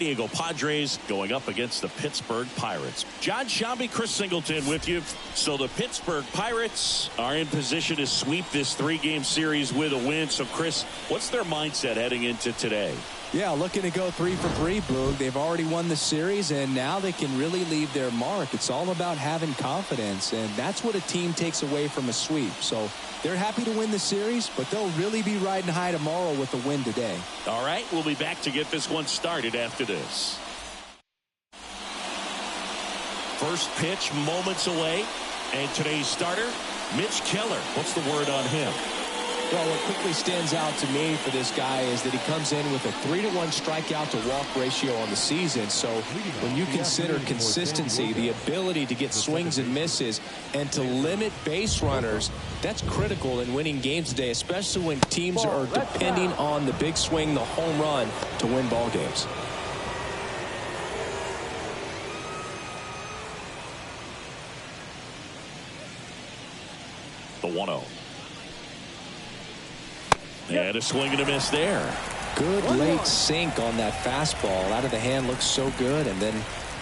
Diego Padres going up against the Pittsburgh Pirates. John Shambi, Chris Singleton with you. So the Pittsburgh Pirates are in position to sweep this three-game series with a win. So Chris, what's their mindset heading into today? Yeah, looking to go 3 for 3, Boog. They've already won the series, and now they can really leave their mark. It's all about having confidence, and that's what a team takes away from a sweep. So they're happy to win the series, but they'll really be riding high tomorrow with a win today. All right, we'll be back to get this one started after this. First pitch moments away, and today's starter, Mitch Keller. What's the word on him? Well, what quickly stands out to me for this guy is that he comes in with a 3-to-1 strikeout to walk ratio on the season. So when you consider consistency, the ability to get swings and misses, and to limit base runners, that's critical in winning games today, especially when teams are depending on the big swing, the home run, to win ball games. The 1-0. And a swing and a miss there. Good late sink on that fastball. Out of the hand, looks so good. And then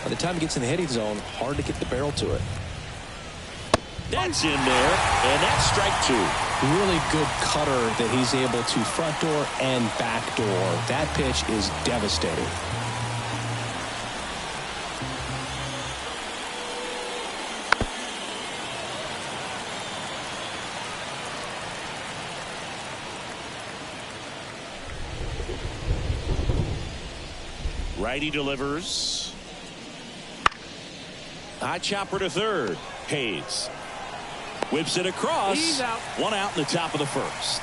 by the time it gets in the hitting zone, hard to get the barrel to it. That's in there. And that's strike 2. Really good cutter that he's able to front door and back door. That pitch is devastating. Righty delivers. High chopper to third. Hayes whips it across. He's out. 1 out in the top of the first.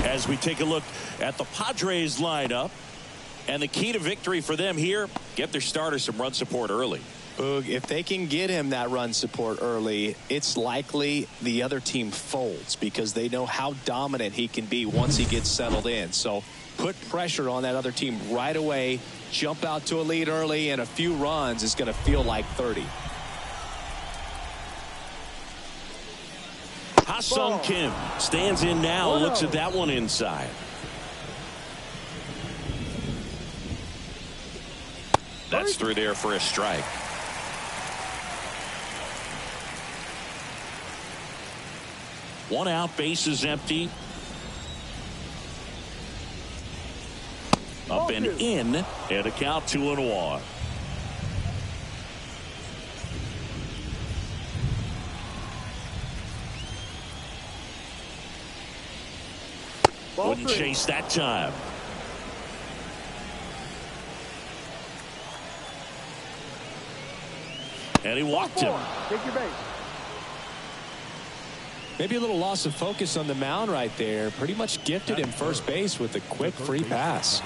As we take a look at the Padres lineup, and the key to victory for them here, get their starter some run support early. Boog, if they can get him that run support early, it's likely the other team folds because they know how dominant he can be once he gets settled in. So put pressure on that other team right away, jump out to a lead early, and a few runs is going to feel like 30. Ha-Sung Kim stands in now, looks at that one inside. That's through there for a strike. One out, bases empty. Up and in, and a count 2-1. Wouldn't chase that time. And he walked him. Take your base. Maybe a little loss of focus on the mound right there. Pretty much gifted him first base with a quick free pass.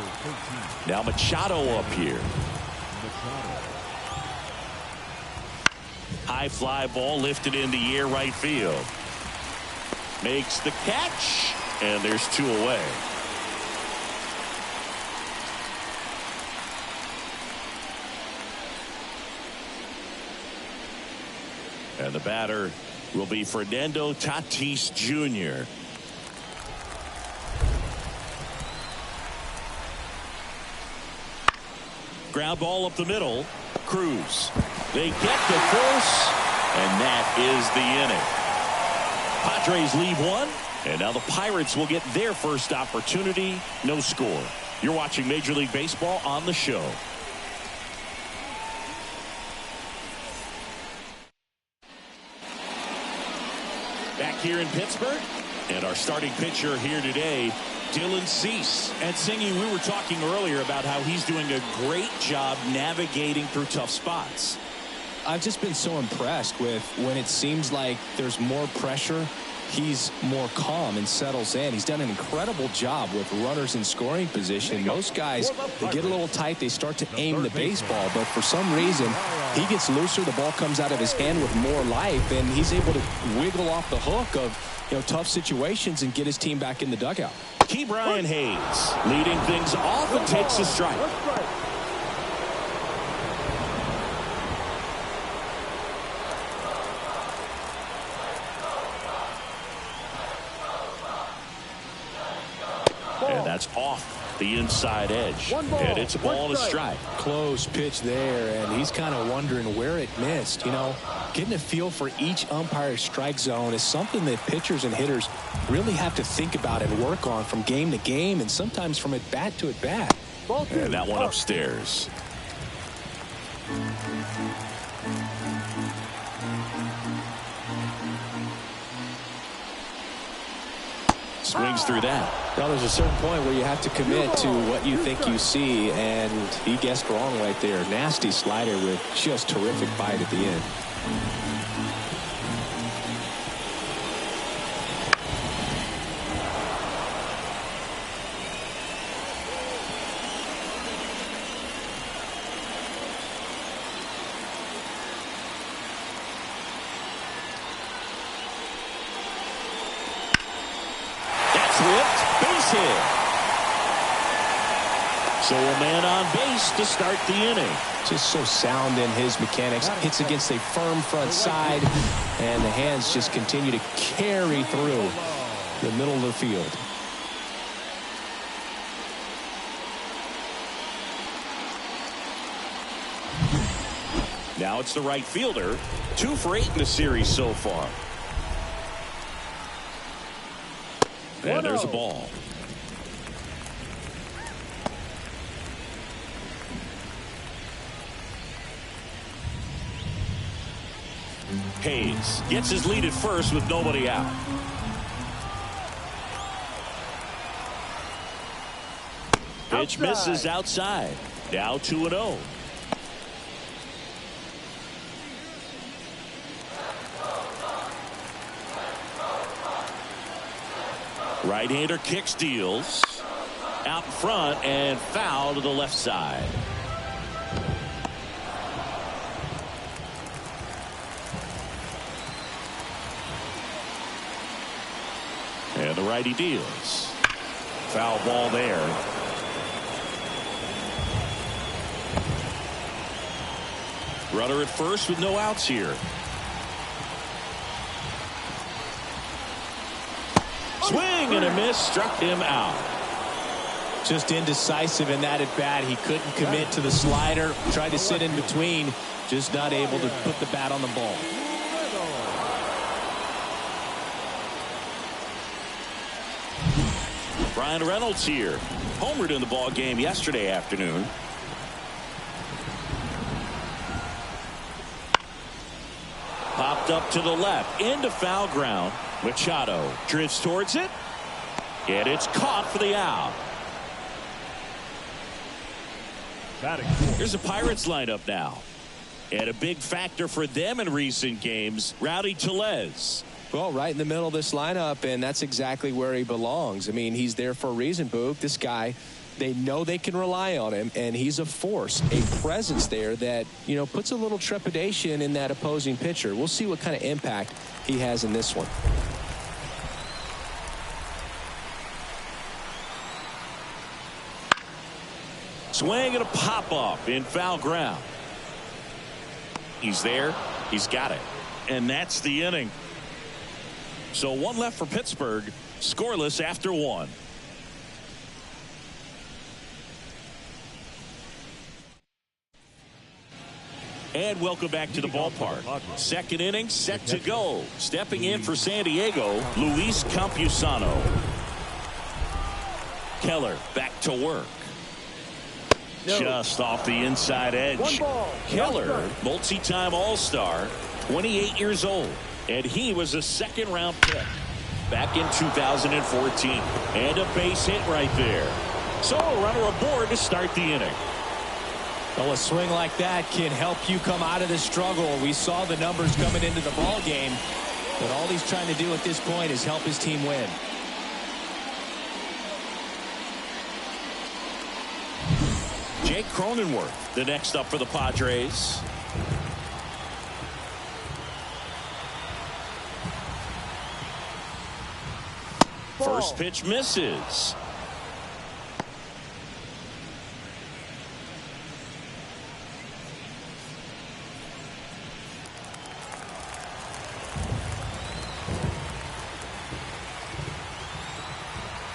Now Machado up here. High fly ball lifted in the air right field. Makes the catch, and there's 2 away. And the batter will be Fernando Tatis Jr. Ground ball up the middle. Cruz. They get the force, and that is the inning. Padres leave 1, and now the Pirates will get their first opportunity. No score. You're watching Major League Baseball on the show. Back here in Pittsburgh, and our starting pitcher here today, Dylan Cease. And Singy, we were talking earlier about how he's doing a great job navigating through tough spots. I've just been so impressed with when it seems like there's more pressure, he's more calm and settles in. He's done an incredible job with runners in scoring position. Most guys, they get a little tight, they start to aim the baseball, but for some reason, he gets looser, the ball comes out of his hand with more life, and he's able to wiggle off the hook of tough situations and get his team back in the dugout. Key Brian Hayes leading things off and takes a strike. And that's off. the inside edge. And it's a ball and a strike. Close pitch there, and he's kind of wondering where it missed. You know, getting a feel for each umpire's strike zone is something that pitchers and hitters really have to think about and work on from game to game, and sometimes from at bat to at bat. And that one upstairs. Swings through that. Well, there's a certain point where you have to commit to what you think you see, and he guessed wrong right there. Nasty slider with just terrific bite at the end. Base hit. So a man on base to start the inning. Just so sound in his mechanics. Hits against a firm front side, and the hands just continue to carry through the middle of the field. Now it's the right fielder. 2 for 8 in the series so far. And there's a ball. Hayes gets his lead at first with nobody out. Pitch misses outside. Now 2-0. Right-hander kicks, deals out in front and foul to the left side. And the righty deals. Foul ball there. Runner at first with no outs here. Swing and a miss, struck him out. Just indecisive in that at bat. He couldn't commit to the slider. Tried to sit in between. Just not able to put the bat on the ball. Brian Reynolds here. Homered in the ball game yesterday afternoon. Popped up to the left into foul ground. Machado drifts towards it, and it's caught for the out. Here's the Pirates lineup now, and a big factor for them in recent games, Rowdy Tellez. Well, right in the middle of this lineup, and that's exactly where he belongs. I mean, he's there for a reason, Boog. This guy, they know they can rely on him, and he's a force, a presence there that, you know, puts a little trepidation in that opposing pitcher. We'll see what kind of impact he has in this one. Swing and a pop-up in foul ground. He's there. He's got it. And that's the inning. So 1 left for Pittsburgh. Scoreless after 1. And welcome back to the ballpark. Second inning set to go. Stepping in for San Diego, Luis Campusano. Keller back to work. Just off the inside edge. Keller, multi-time All-Star, 28 years old. And he was a second-round pick back in 2014. And a base hit right there. So a runner aboard to start the inning. Well, a swing like that can help you come out of the struggle. We saw the numbers coming into the ball game. But all he's trying to do at this point is help his team win. Jake Cronenworth, the next up for the Padres. First pitch misses.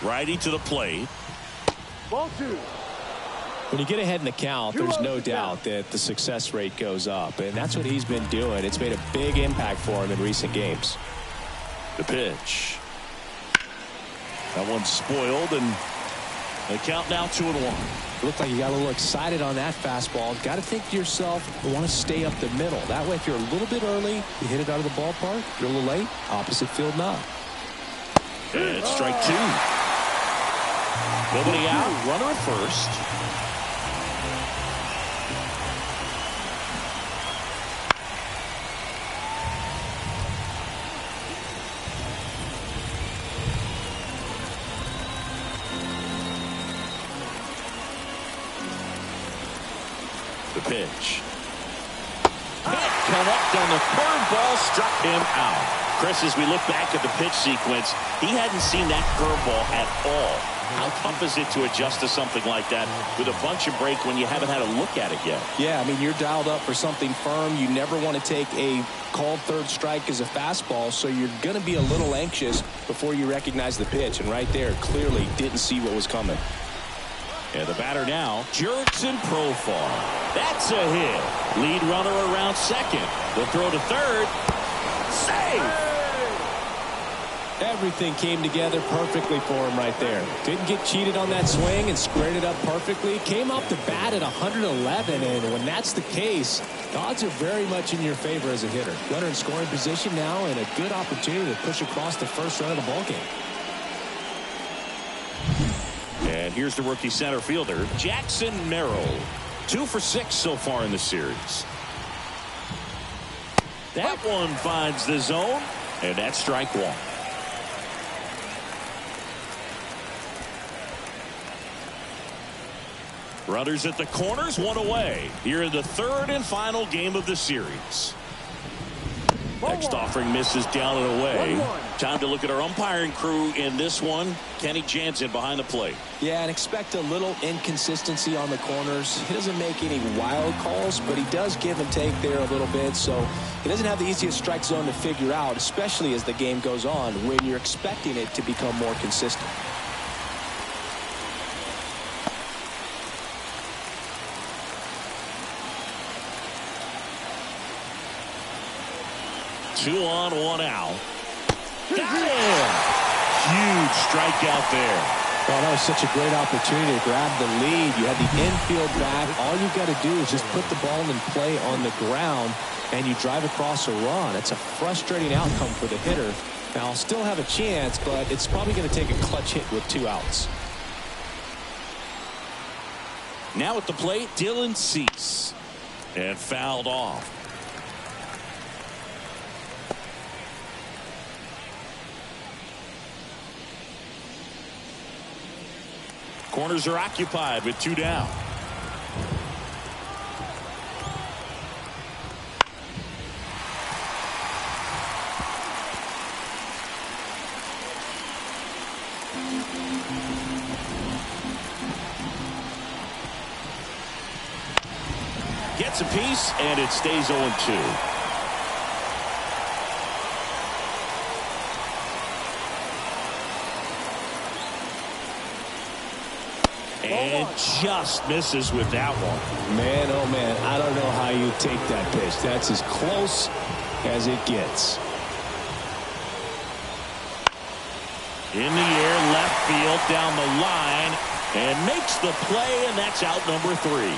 Righty to the plate. Ball 2. When you get ahead in the count, there's no doubt that the success rate goes up, and that's what he's been doing. It's made a big impact for him in recent games. The pitch. That one's spoiled, and the count now 2-1. Looked like you got a little excited on that fastball. Got to think to yourself, you want to stay up the middle. That way, if you're a little bit early, you hit it out of the ballpark. If you're a little late, opposite field knock. And it's strike 2. Nobody out, runner at first. The pitch. Can't connect on the curveball, struck him out. Chris, as we look back at the pitch sequence, he hadn't seen that curveball at all. How tough is it to adjust to something like that with a bunch of break when you haven't had a look at it yet? Yeah, I mean, you're dialed up for something firm. You never want to take a called third strike as a fastball, so you're going to be a little anxious before you recognize the pitch. And right there, clearly didn't see what was coming. And the batter now, Jurickson Profar. That's a hit. Lead runner around second. The throw to third. Save! Everything came together perfectly for him right there. Didn't get cheated on that swing and squared it up perfectly. Came off the bat at 111, and when that's the case, the odds are very much in your favor as a hitter. Runner in scoring position now, and a good opportunity to push across the first run of the ballgame. And here's the rookie center fielder, Jackson Merrill. 2 for 6 so far in the series. That one finds the zone, and that's strike 1. Runners at the corners, 1 away. Here in the third and final game of the series. Next offering misses down and away. Time to look at our umpiring crew in this one. Kenny Jansen behind the plate. Yeah, and expect a little inconsistency on the corners. He doesn't make any wild calls, but he does give and take there a little bit. So he doesn't have the easiest strike zone to figure out, especially as the game goes on, when you're expecting it to become more consistent. Two on, 1 out. Got him! Huge strikeout there. Well, that was such a great opportunity to grab the lead. You had the infield back. All you've got to do is just put the ball in play on the ground, and you drive across a run. It's a frustrating outcome for the hitter. Now, I'll still have a chance, but it's probably going to take a clutch hit with 2 outs. Now at the plate, Dylan Cease. And fouled off. Corners are occupied with 2 down. Gets a piece, and it stays 0-2. And just misses with that one. Man, oh man, I don't know how you take that pitch. That's as close as it gets. In the air, left field, down the line, and makes the play, and that's out number 3.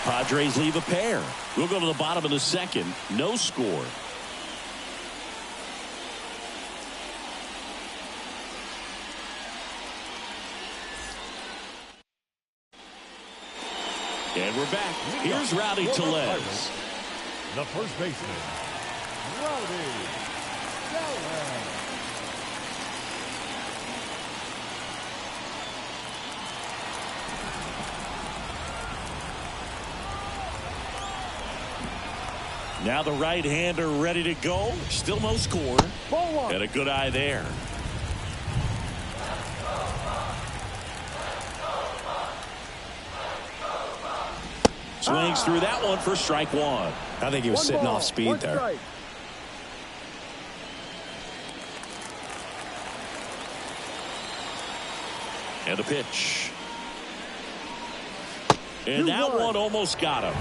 Padres leave a pair. We'll go to the bottom of the second. No score. And we're back. Here's Rowdy Tellez. The first baseman, Rowdy Tellez. Now the right-hander ready to go. Still no score. Ball 1. And a good eye there. Swings through that one for strike 1. I think he was sitting off speed there. Strike. And the pitch. And that one almost got him.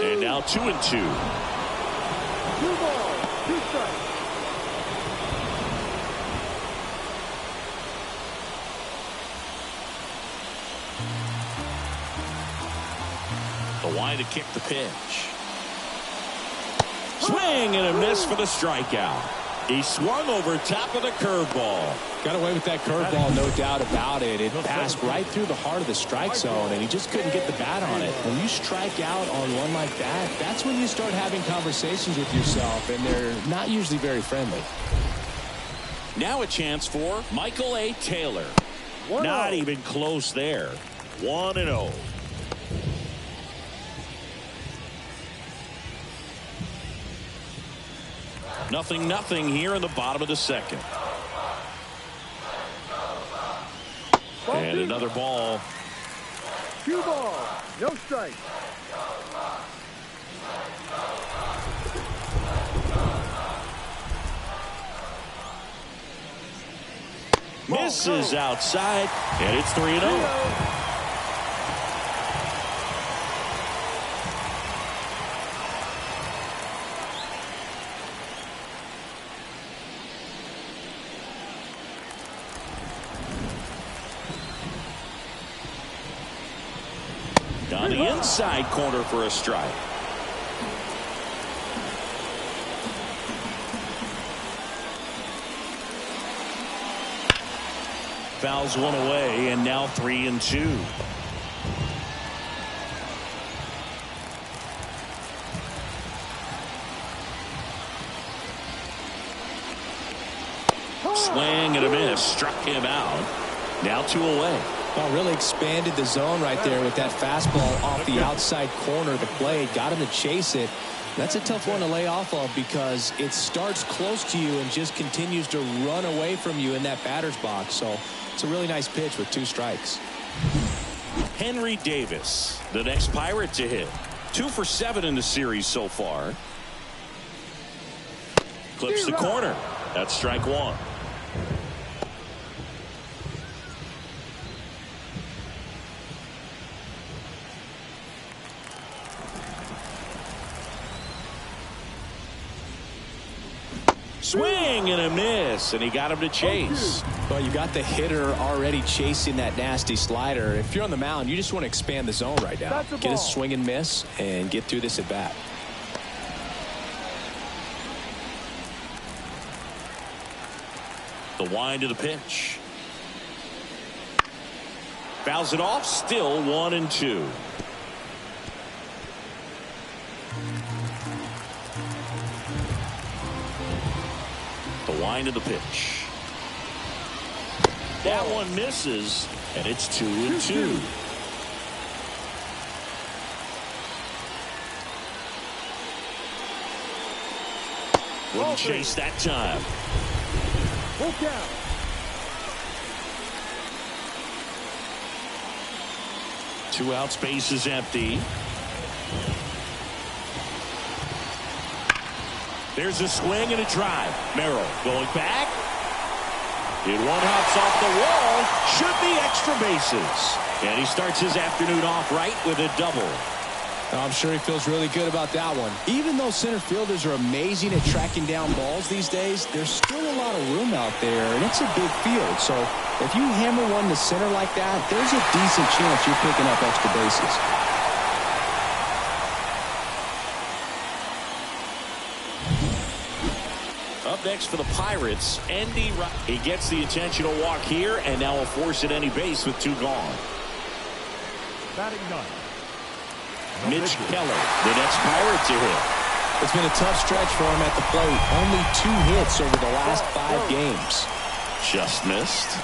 And now 2-2. 2 balls, 2 strikes. The line to kick the pitch. Swing and a miss for the strikeout. He swung over top of the curveball. Got away with that curveball, no doubt about it. It passed right through the heart of the strike zone, and he just couldn't get the bat on it. When you strike out on one like that, that's when you start having conversations with yourself, and they're not usually very friendly. Now a chance for Michael A. Taylor. 1-0. Not even close there. 1-0. Nothing here in the bottom of the second. And another ball. 2 balls, no strikes. Misses outside, and it's 3-0. On the inside corner for a strike. Fouls one away, and now 3-2. Swing and a miss. Struck him out. Now 2 away. Well, really expanded the zone right there with that fastball off the outside corner of the plate. Got him to chase it. That's a tough one to lay off of because it starts close to you and just continues to run away from you in that batter's box. So it's a really nice pitch with 2 strikes. Henry Davis, the next Pirate to hit. 2 for 7 in the series so far. Clips the corner. That's strike 1. Swing and a miss, and he got him to chase. Well, you got the hitter already chasing that nasty slider. If you're on the mound, you just want to expand the zone right now. Get a swing and miss and get through this at bat. The wind of the pitch. Fouls it off, still 1-2. The wind of the pitch. That one misses, and it's 2-2. Wouldn't chase that time. Full count. Two out, space is empty. There's a swing and a drive. Merrill going back. It one hops off the wall. Should be extra bases. And he starts his afternoon off right with a double. I'm sure he feels really good about that one. Even though center fielders are amazing at tracking down balls these days, there's still a lot of room out there, and it's a big field. So if you hammer one to center like that, there's a decent chance you're picking up extra bases. Up next for the Pirates, Andy Wright. He gets the intentional walk here, and now will force at any base with 2 gone. Batting 9. Mitch Keller, the next Pirate to hit. It's been a tough stretch for him at the plate. Only 2 hits over the last 5 games. Just missed.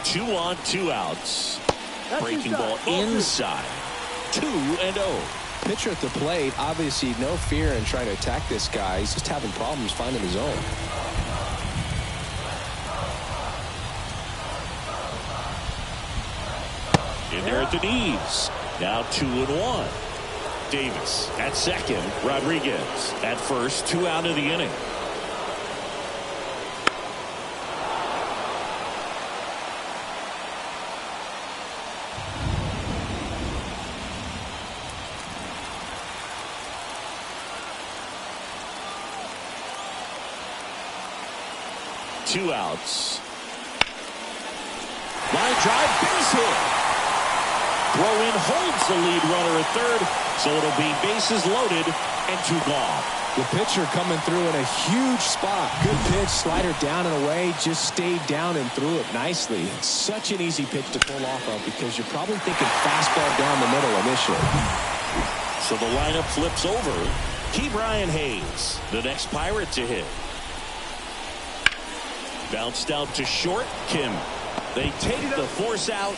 Two on, 2 outs. Breaking ball inside. 2-0. Pitcher at the plate, obviously no fear in trying to attack this guy. He's just having problems finding his own. in there at the knees. Now 2-1. Davis at second. Rodriguez at first. 2 out of the inning. Two outs. Line drive, base hit. Throw in holds the lead runner at third, so it'll be bases loaded and 2 gone. The pitcher coming through in a huge spot. Good pitch, slider down and away, just stayed down and threw it nicely. It's such an easy pitch to pull off of because you're probably thinking fastball down the middle initially. So the lineup flips over. Key Brian Hayes, the next Pirate to hit. Bounced out to short. Kim. They take the force out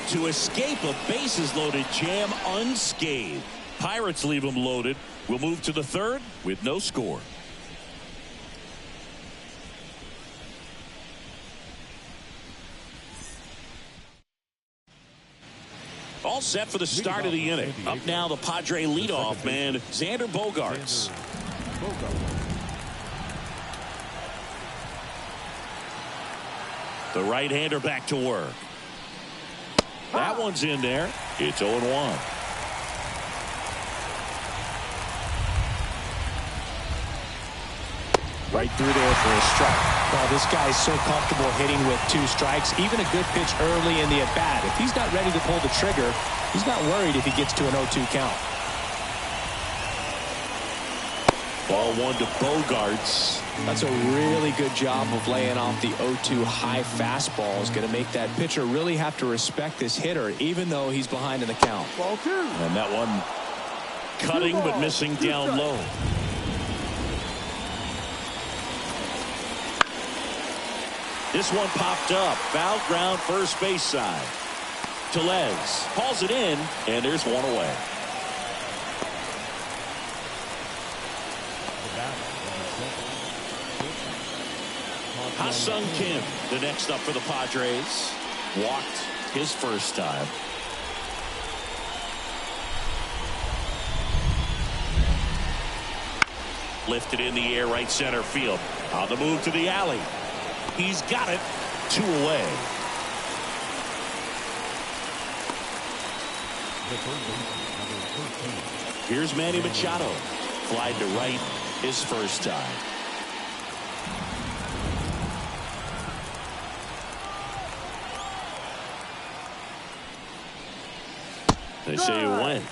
to escape a bases loaded jam unscathed. Pirates leave them loaded. We'll move to the third with no score. All set for the start of the inning. Up now the Padre leadoff man, Xander Bogaerts. The right-hander back to work. That one's in there. It's 0-1. Right through there for a strike. Well, this guy's so comfortable hitting with 2 strikes. Even a good pitch early in the at-bat. If he's not ready to pull the trigger, he's not worried if he gets to an 0-2 count. Ball 1 to Bogaerts. That's a really good job of laying off the 0-2 high fastball. Is going to make that pitcher really have to respect this hitter, even though he's behind in the count. Ball 2. And that one cutting but missing down low. This one popped up. Foul ground first base side. Tellez hauls it in, and there's one away. Ha-Sung Kim, the next up for the Padres. Walked his first time. Lifted in the air, right center field. On the move to the alley. He's got it. 2 away. Here's Manny Machado. Flied to right his first time. They say it went.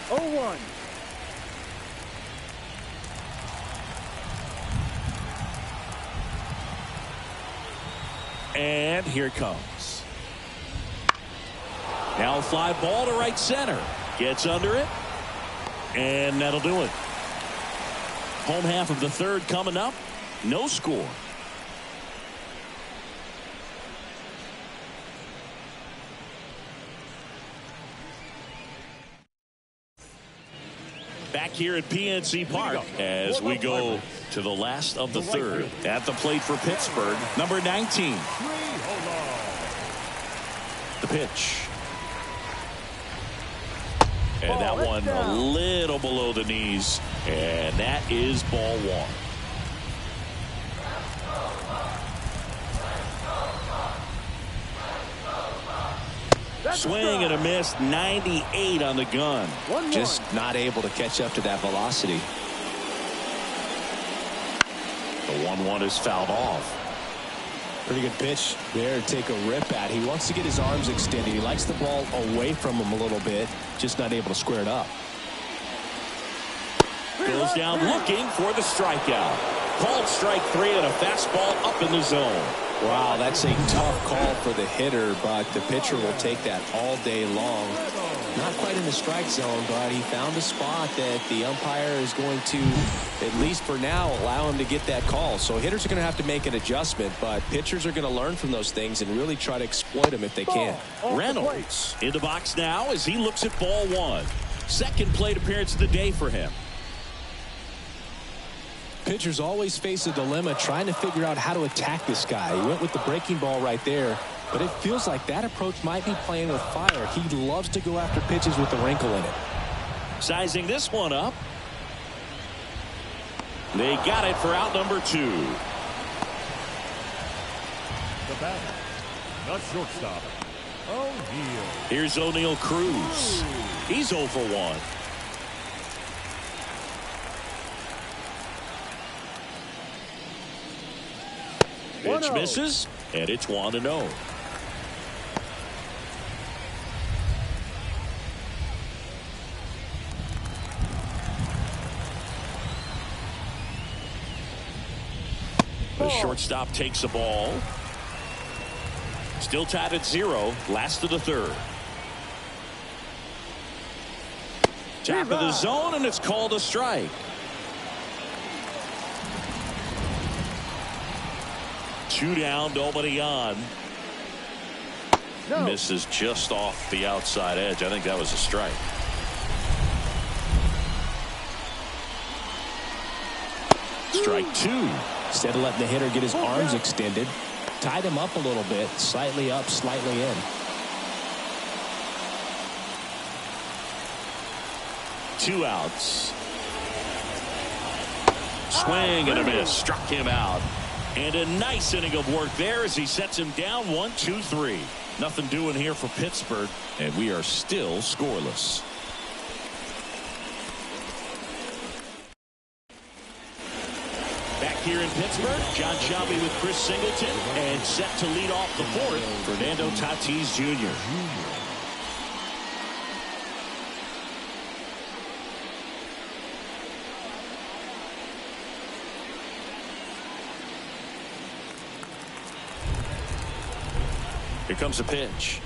0-1. And here it comes. Now a fly ball to right center. Gets under it. And that'll do it. Home half of the third coming up. No score. Back here at PNC Park as we go to the last of the third. At the plate for Pittsburgh, number 19. The pitch. And that one a little below the knees. And that is ball 1. Swing and a miss. 98 on the gun. Just not able to catch up to that velocity. The 1-1 is fouled off. Pretty good pitch there to take a rip at. He wants to get his arms extended. He likes the ball away from him a little bit. Just not able to square it up. Goes down looking for the strikeout. Called strike 3 and a fastball up in the zone. Wow, that's a tough call for the hitter, but the pitcher will take that all day long. Not quite in the strike zone, but he found a spot that the umpire is going to, at least for now, allow him to get that call. So hitters are going to have to make an adjustment, but pitchers are going to learn from those things and really try to exploit them if they can. Reynolds in the box now as he looks at ball 1. Second plate appearance of the day for him. Pitchers always face a dilemma trying to figure out how to attack this guy. He went with the breaking ball right there. but it feels like that approach might be playing with fire. He loves to go after pitches with a wrinkle in it. Sizing this one up. They got it for out number 2. The batter, the shortstop, O'Neal. Here's O'Neal Cruz. He's 0 for 1. Pitch misses, and it's 1-0. The shortstop takes the ball. Still tied at 0. Last of the 3rd. Top of the zone, and it's called a strike. 2 down, nobody on. No. Misses just off the outside edge. I think that was a strike. Strike 2. Instead of letting the hitter get his arms extended, tied him up a little bit, slightly up, slightly in. 2 outs. Swing and a miss. Struck him out. And a nice inning of work there as he sets him down 1-2-3. Nothing doing here for Pittsburgh, and we are still scoreless. Back here in Pittsburgh, John Shelby with Chris Singleton, and set to lead off the 4th, Fernando Tatis Jr. Here comes a pitch.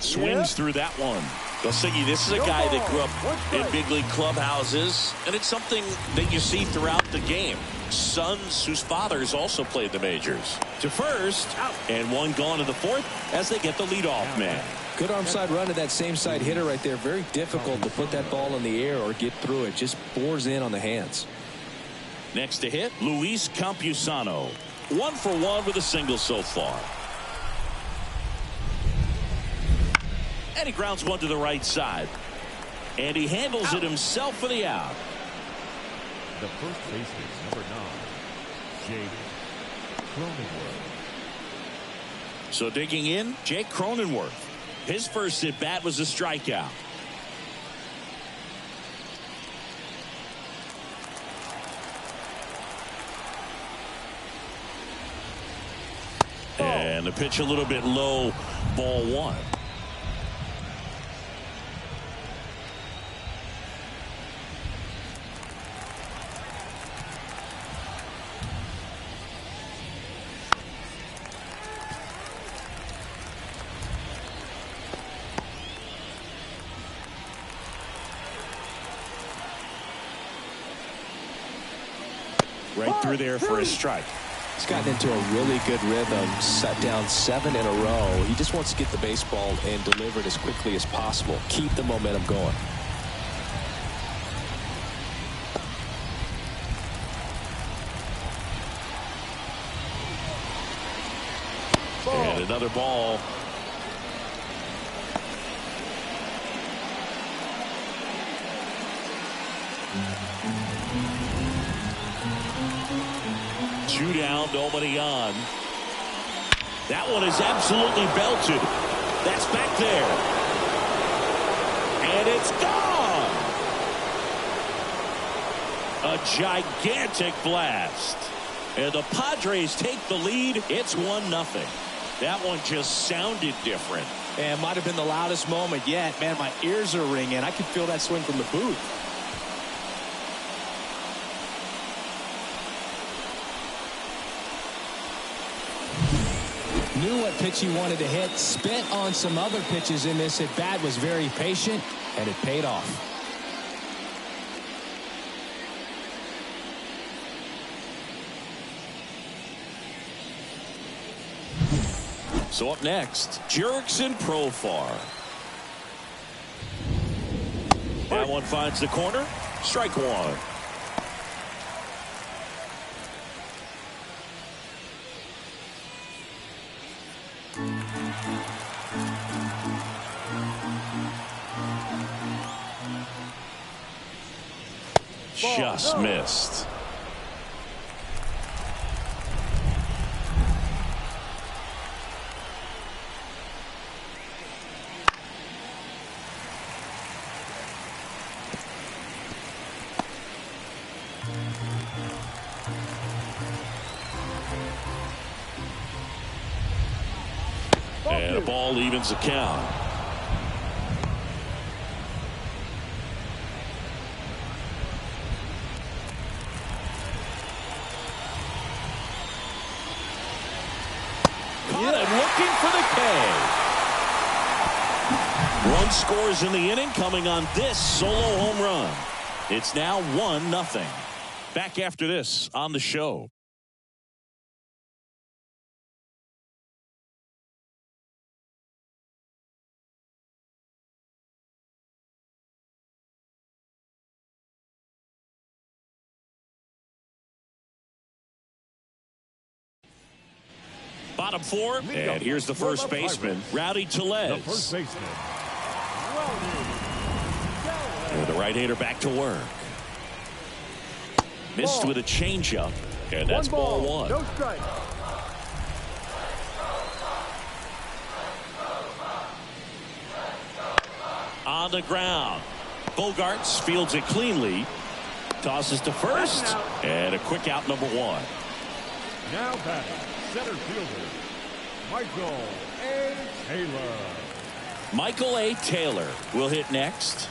Swings through that one. Gosigi, this is a guy that grew up in big league clubhouses, and it's something that you see throughout the game. Sons whose fathers also played the majors. To first, and 1 gone in the 4th as they get the leadoff man. Good arm side run to that same side hitter right there. Very difficult to put that ball in the air or get through it. Just bores in on the hands. Next to hit, Luis Campusano. 1 for 1 with a single so far. And he grounds one to the right side. And he handles it himself for the out. The first baseman, number 9, Jake Cronenworth. So digging in, Jake Cronenworth. His first at bat was a strikeout. And the pitch a little bit low, ball 1. Right through there for a strike. He's gotten into a really good rhythm, set down 7 in a row. He just wants to get the baseball and deliver it as quickly as possible. Keep the momentum going. And another ball. Two down, nobody on. That one is absolutely belted. That's back there. And it's gone. A gigantic blast. And the Padres take the lead. It's 1-0. That one just sounded different. And might have been the loudest moment yet. Man, my ears are ringing. I can feel that swing from the booth. Knew what pitch he wanted to hit. Spent on some other pitches in this at bat. Was very patient, and it paid off. So up next, Jurickson Profar. That one finds the corner. Strike 1. just missed. And a ball evens the count. Caught him looking for the K. One scores in the inning, coming on this solo home run. It's now 1-0. Back after this on the show. Bottom four, and here's the first baseman, Rowdy Tellez. The first baseman, And the right-hander back to work. Missed with a changeup, and that's ball one. No strike. On the ground. Bogarts fields it cleanly. Tosses to first, and a quick out, number one. now batting, center fielder, Michael A. Taylor. Michael A. Taylor will hit next.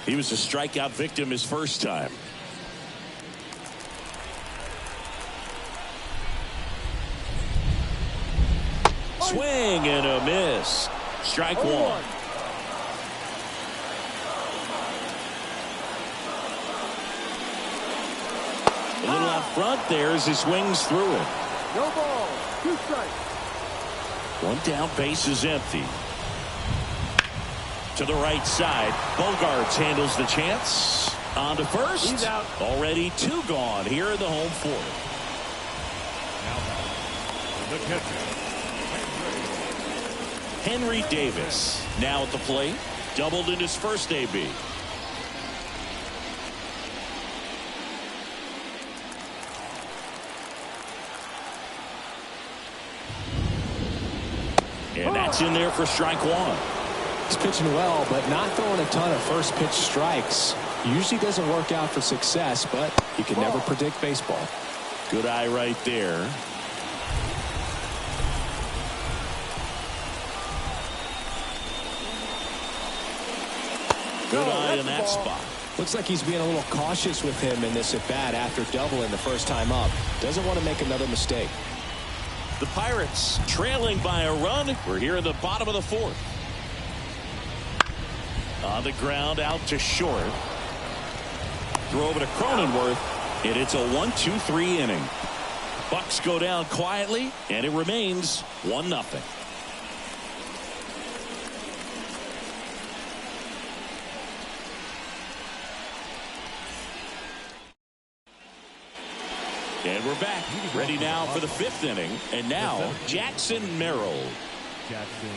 He was a strikeout victim his first time. Swing and a miss. Strike one. A little out front there as he swings through it. No ball. 2 strikes. One down, base is empty. To the right side, Bogarts handles the chance. On to first. He's out. Already 2 gone here in the home fourth. Now the catcher, Henry Davis now at the plate. Doubled in his first AB. And that's in there for strike one. He's pitching well, but not throwing a ton of first pitch strikes. Usually doesn't work out for success, but you can never predict baseball. Good eye right there. Good eye in that spot. Looks like he's being a little cautious with him in this at bat after doubling the first time up. Doesn't want to make another mistake. The Pirates trailing by a run. We're here in the bottom of the fourth. On the ground, out to short. Throw over to Cronenworth, and it's a 1-2-3 inning. Bucks go down quietly, and it remains 1-0. And we're back, ready now for the 5th inning. And now, Jackson Merrill. Jackson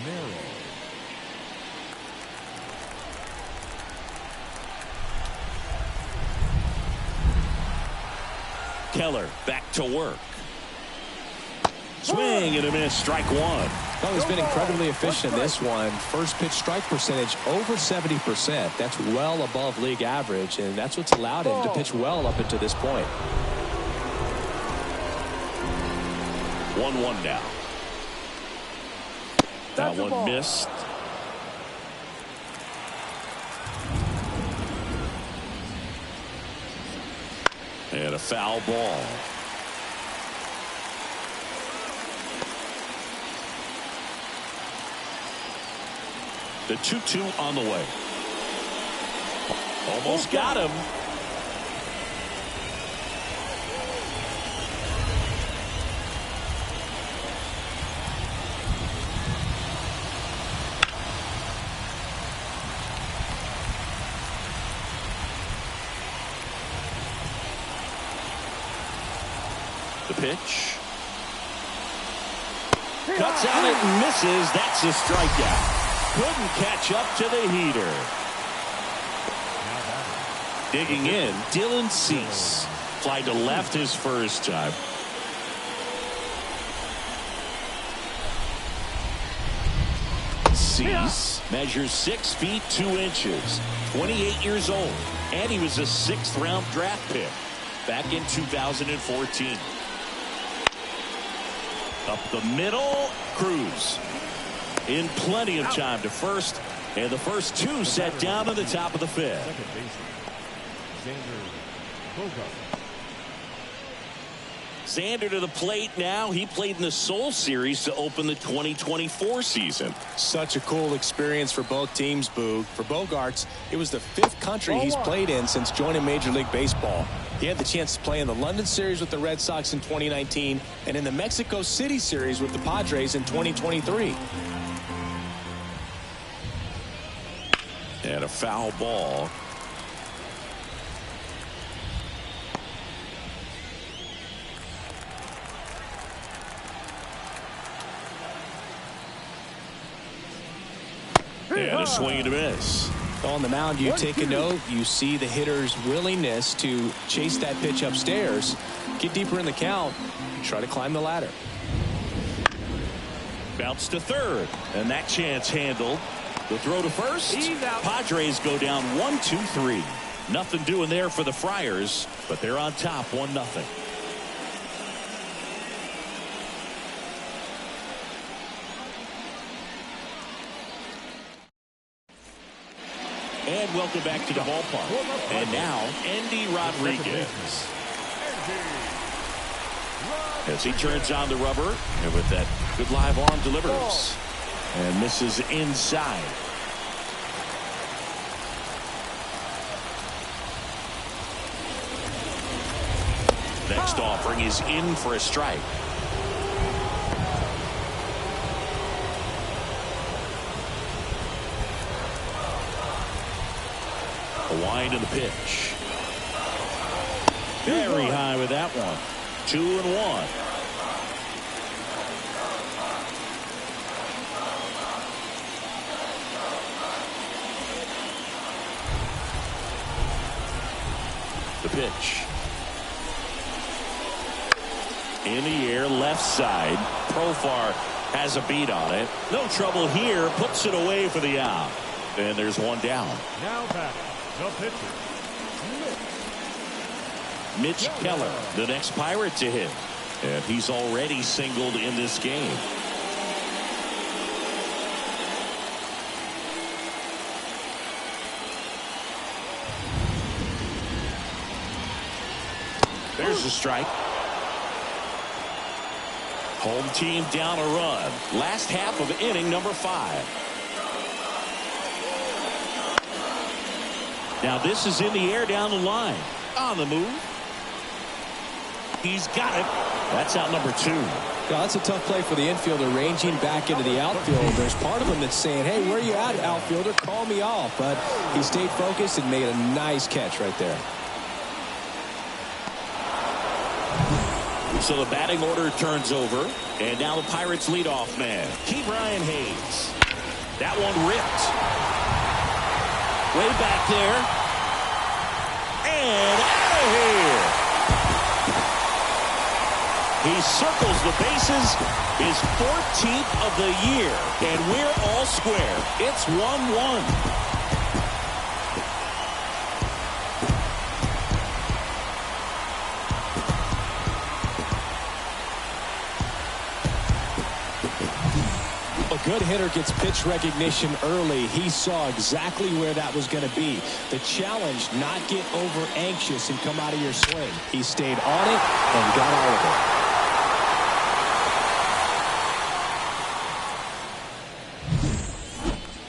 Merrill. Keller back to work. Swing and a miss, strike one. Well, he's been incredibly efficient in this one. First pitch strike percentage over 70%. That's well above league average, and that's what's allowed him to pitch well up until this point. 1-1 now. That one missed. And a foul ball. The 2-2 on the way. Almost got him. The pitch. Cuts out it and misses. That's a strikeout. Couldn't catch up to the heater. Digging in, Dylan Cease. Fly to left his first time. Cease measures 6 feet 2 inches, 28 years old, and he was a 6th round draft pick back in 2014. Up the middle, Cruz in plenty of time to first, and the first 2 set down in the top of the 5th. Second baseman, Xander Bogaerts. Xander to the plate now. He played in the Seoul series to open the 2024 season. Such a cool experience for both teams, Boog. For Bogaerts, it was the 5th country he's played in since joining Major League Baseball. He had the chance to play in the London series with the Red Sox in 2019 and in the Mexico City series with the Padres in 2023. And a foul ball. And a swing and a miss. On the mound, you take a note. You see the hitter's willingness to chase that pitch upstairs, get deeper in the count, try to climb the ladder. Bounce to third, and that chance handled. The throw to first. Padres go down 1-2-3. Nothing doing there for the Friars, but they're on top 1-0. And welcome back to the ballpark. And now, Andy Rodriguez. As he turns on the rubber, and with that good live arm delivers. And misses inside. Next offering is in for a strike. A wind in the pitch. Very high with that one. 2-1. The pitch. In the air, left side. Profar has a beat on it. No trouble here. Puts it away for the out. And there's one down. Now back. The pitcher, Mitch Keller, the next Pirate to hit. And he's already singled in this game. There's a strike. Home team down a run. Last half of inning number 5. Now this is in the air down the line. On the move. He's got it. That's out number 2. Yeah, that's a tough play for the infielder, ranging back into the outfield. There's part of him that's saying, hey, where you at, outfielder? Call me off. But he stayed focused and made a nice catch right there. So the batting order turns over. And now the Pirates leadoff man, Brian Hayes. That one ripped. Way back there. And out of here. He circles the bases. His 14th of the year. And we're all square. It's 1-1. A good hitter gets pitch recognition early. He saw exactly where that was going to be. The challenge, not get over anxious and come out of your swing. He stayed on it and got all of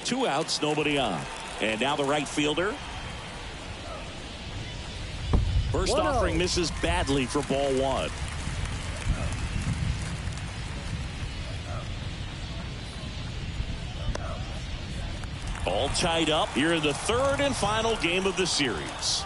it. 2 outs, nobody on. And now the right fielder. First offering misses badly for ball 1. All tied up here in the 3rd and final game of the series.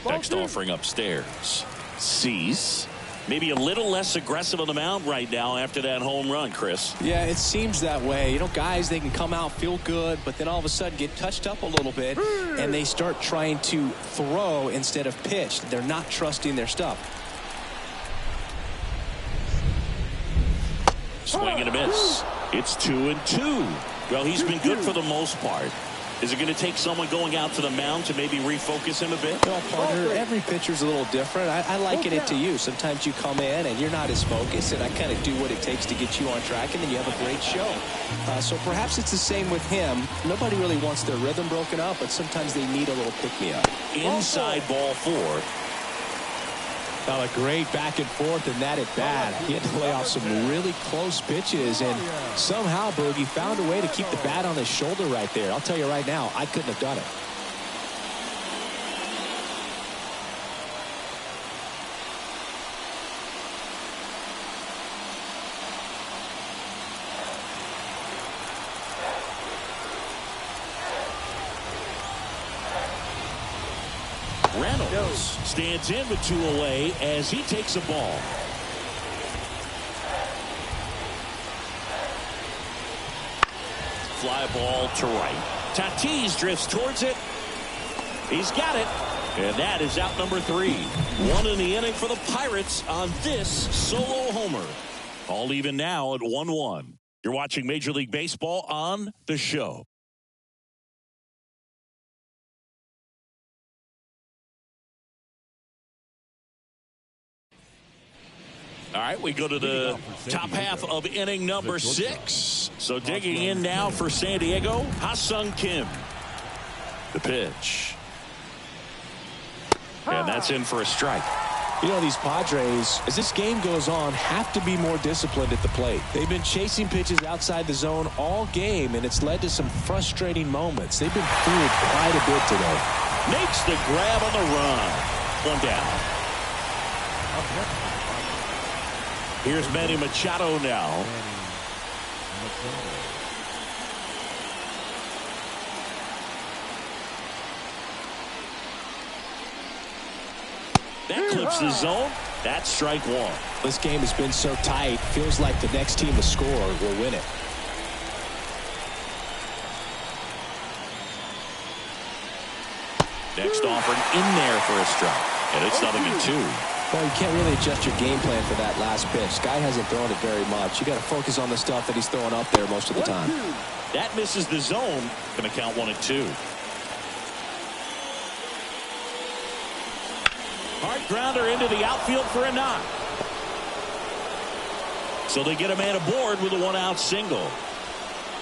Next offering upstairs. Cease. maybe a little less aggressive on the mound right now after that home run, Chris. Yeah, it seems that way. You know, guys, they can come out, feel good, but then all of a sudden get touched up a little bit, and they start trying to throw instead of pitch. They're not trusting their stuff. Swing and a miss. It's 2-2. Well, he's been good for the most part. Is it going to take someone going out to the mound to maybe refocus him a bit? Well, partner, every pitcher's a little different. I liken it to you. Sometimes you come in and you're not as focused, and I kind of do what it takes to get you on track, and then you have a great show. So perhaps it's the same with him. Nobody really wants their rhythm broken up, but sometimes they need a little pick-me-up. Inside ball 4. Now a great back and forth, and that at bat. He had to lay off some really close pitches, and somehow Boogie found a way to keep the bat on his shoulder right there. I'll tell you right now, I couldn't have done it. Reynolds stands in with 2 away as he takes a ball. Fly ball to right. Tatis drifts towards it. He's got it. And that is out number 3. 1 in the inning for the Pirates on this solo homer. All even now at 1-1. You're watching Major League Baseball on The Show. All right, we go to the top half of inning number 6. So digging in now for San Diego, Ha-Sung Kim. The pitch. And that's in for a strike. You know, these Padres, as this game goes on, have to be more disciplined at the plate. They've been chasing pitches outside the zone all game, and it's led to some frustrating moments. They've been fooled quite a bit today. Makes the grab on the run. 1 down. Here's Manny Machado now. That clips the zone. That's strike 1. This game has been so tight. Feels like the next team to score will win it. Next offering in there for a strike. And it's 0-2. Well, you can't really adjust your game plan for that last pitch. Guy hasn't thrown it very much. You got to focus on the stuff that he's throwing up there most of the time. That misses the zone. Going to count 1-2. Hard grounder into the outfield for a knock. So they get a man aboard with a 1-out single.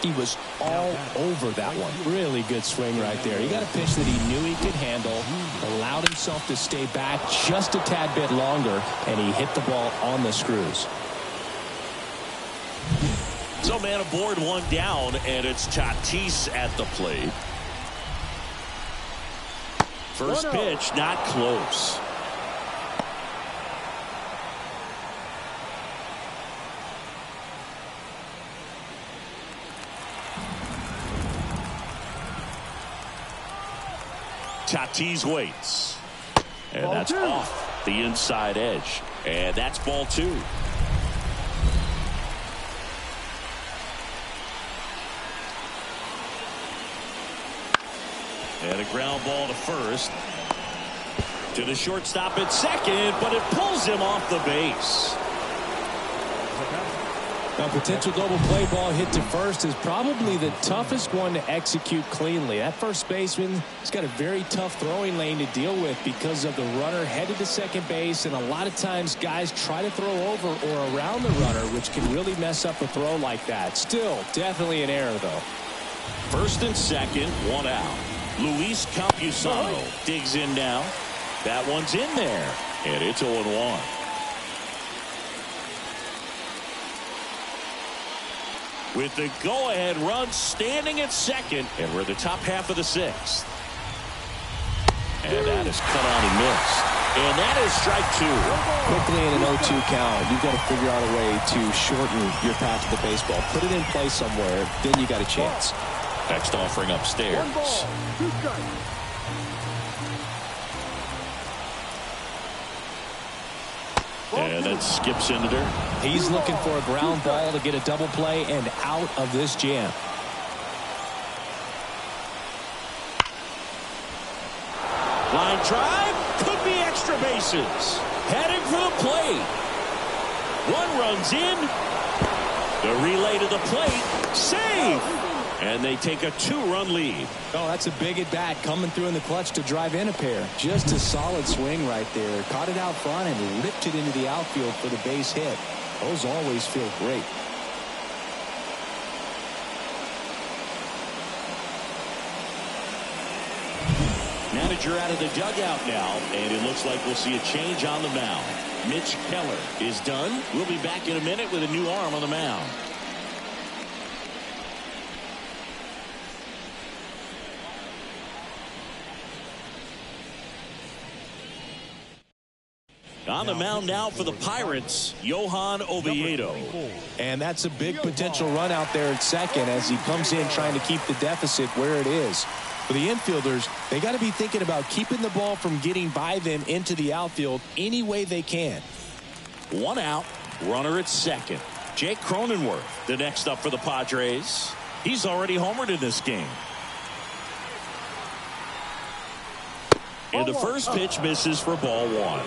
He was all over that one. Really good swing right there. He got a pitch that he knew he could handle, allowed himself to stay back just a tad bit longer, and he hit the ball on the screws. So man aboard, 1 down, and it's Tatis at the plate. First pitch, not close. Tatis waits. And that's off the inside edge. And that's ball 2. And a ground ball to first. To the shortstop at second, but it pulls him off the base. A potential double play ball hit to first is probably the toughest one to execute cleanly. That first baseman has got a very tough throwing lane to deal with because of the runner headed to second base, and a lot of times guys try to throw over or around the runner, which can really mess up a throw like that. Still, definitely an error, though. First and second, 1 out. Luis Campusano digs in now. That one's in there, and it's 0-1. With the go-ahead run standing at second, and we're at the top half of the 6th. And that is cut on and missed. And that is strike 2. Quickly in an 0-2 count, you've got to figure out a way to shorten your path to the baseball. Put it in play somewhere, then you got a chance. Next offering upstairs. 1 ball, 2 strikes. And a and skips into there. He's looking for a ground ball to get a double play and out of this jam. Line drive. Could be extra bases. Heading for the plate. One runs in. The relay to the plate. Save. And they take a 2-run lead. Oh, that's a big at bat coming through in the clutch to drive in a pair. Just a solid swing right there. Caught it out front and ripped it into the outfield for the base hit. Those always feel great. Manager out of the dugout now, and it looks like we'll see a change on the mound. Mitch Keller is done. We'll be back in a minute with a new arm on the mound. On the mound now for the Pirates, Johan Oviedo. And that's a big potential run out there at second as he comes in trying to keep the deficit where it is. For the infielders, they got to be thinking about keeping the ball from getting by them into the outfield any way they can. One out, runner at second. Jake Cronenworth, the next up for the Padres. He's already homered in this game. And the first pitch misses for ball one.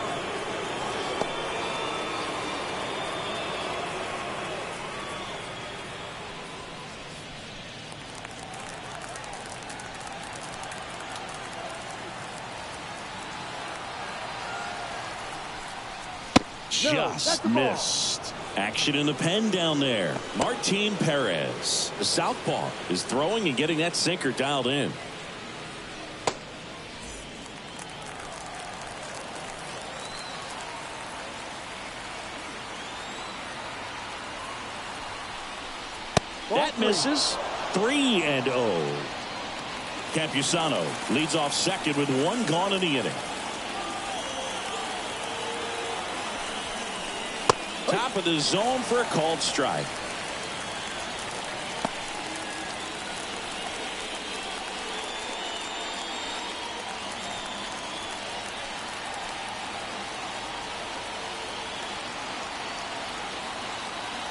Just missed. Action in the pen down there. Martin Perez, the southpaw, is throwing and getting that sinker dialed in. That misses. 3-0. Campusano leads off second with one gone in the inning. Top of the zone for a called strike.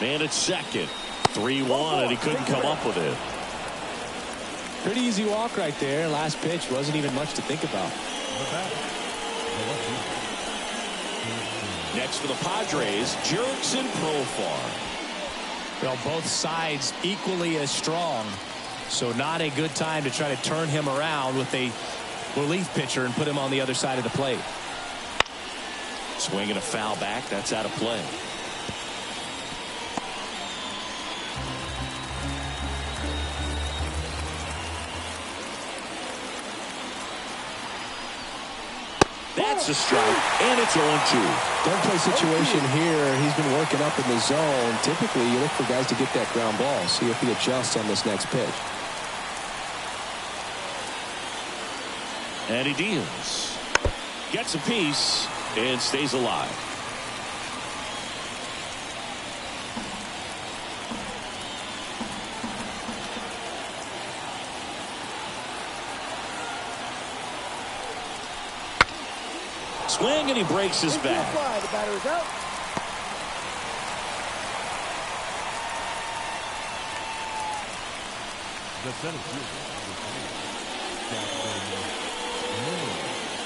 Man at second. 3-1, and he couldn't come up with it. Pretty easy walk right there. Last pitch wasn't even much to think about. Next for the Padres, Jurickson Profar. Well, both sides equally as strong, so not a good time to try to turn him around with a relief pitcher and put him on the other side of the plate. Swinging a foul back, that's out of play. That's a strike, and it's 0-2. Don't play situation here. He's been working up in the zone. Typically, you look for guys to get that ground ball. See if he adjusts on this next pitch. And he deals. Gets a piece and stays alive. Swing, and he breaks his back. The batter is out.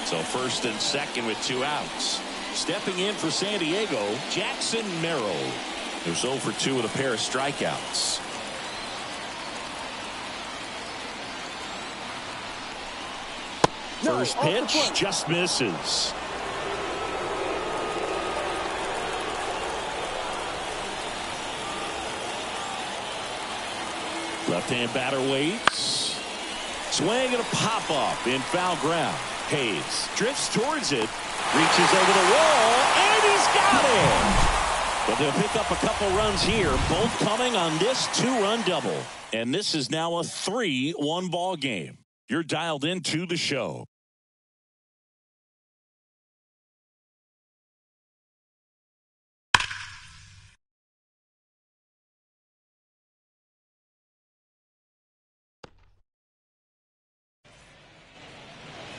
So first and second with 2 outs. Stepping in for San Diego, Jackson Merrill, who's 0 for 2 with a pair of strikeouts. First pitch just misses. Left-hand batter waits. Swing and a pop-up in foul ground. Hayes drifts towards it, reaches over the wall, and he's got it. But they'll pick up a couple runs here, both coming on this 2-run double. And this is now a 3-1 ball game. You're dialed into the show.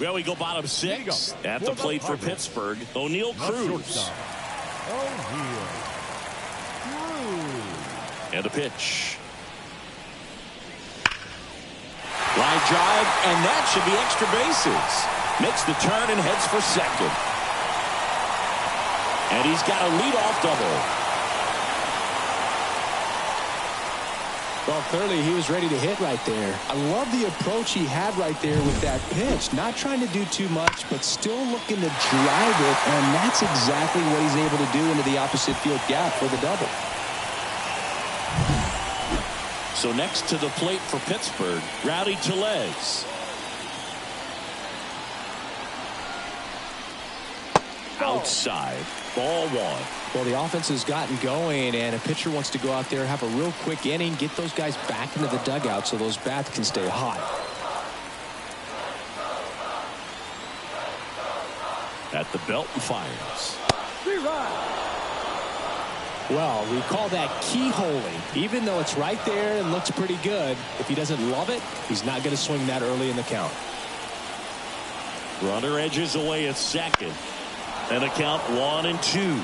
Well, we go bottom 6 at the plate for Pittsburgh. O'Neal Cruz. And a pitch. Line drive, and that should be extra bases. Makes the turn and heads for second. And he's got a leadoff double. Well, clearly he was ready to hit right there. I love the approach he had right there with that pitch. Not trying to do too much, but still looking to drive it, and that's exactly what he's able to do into the opposite field gap for the double. So next to the plate for Pittsburgh, Rowdy Tellez. Outside, ball one. Well, the offense has gotten going, and a pitcher wants to go out there, have a real quick inning, get those guys back into the dugout so those bats can stay hot. At the belt and fires. Well, we call that keyholing. Even though it's right there and looks pretty good, if he doesn't love it, he's not going to swing that early in the count. Runner edges away at second. And a count 1-2.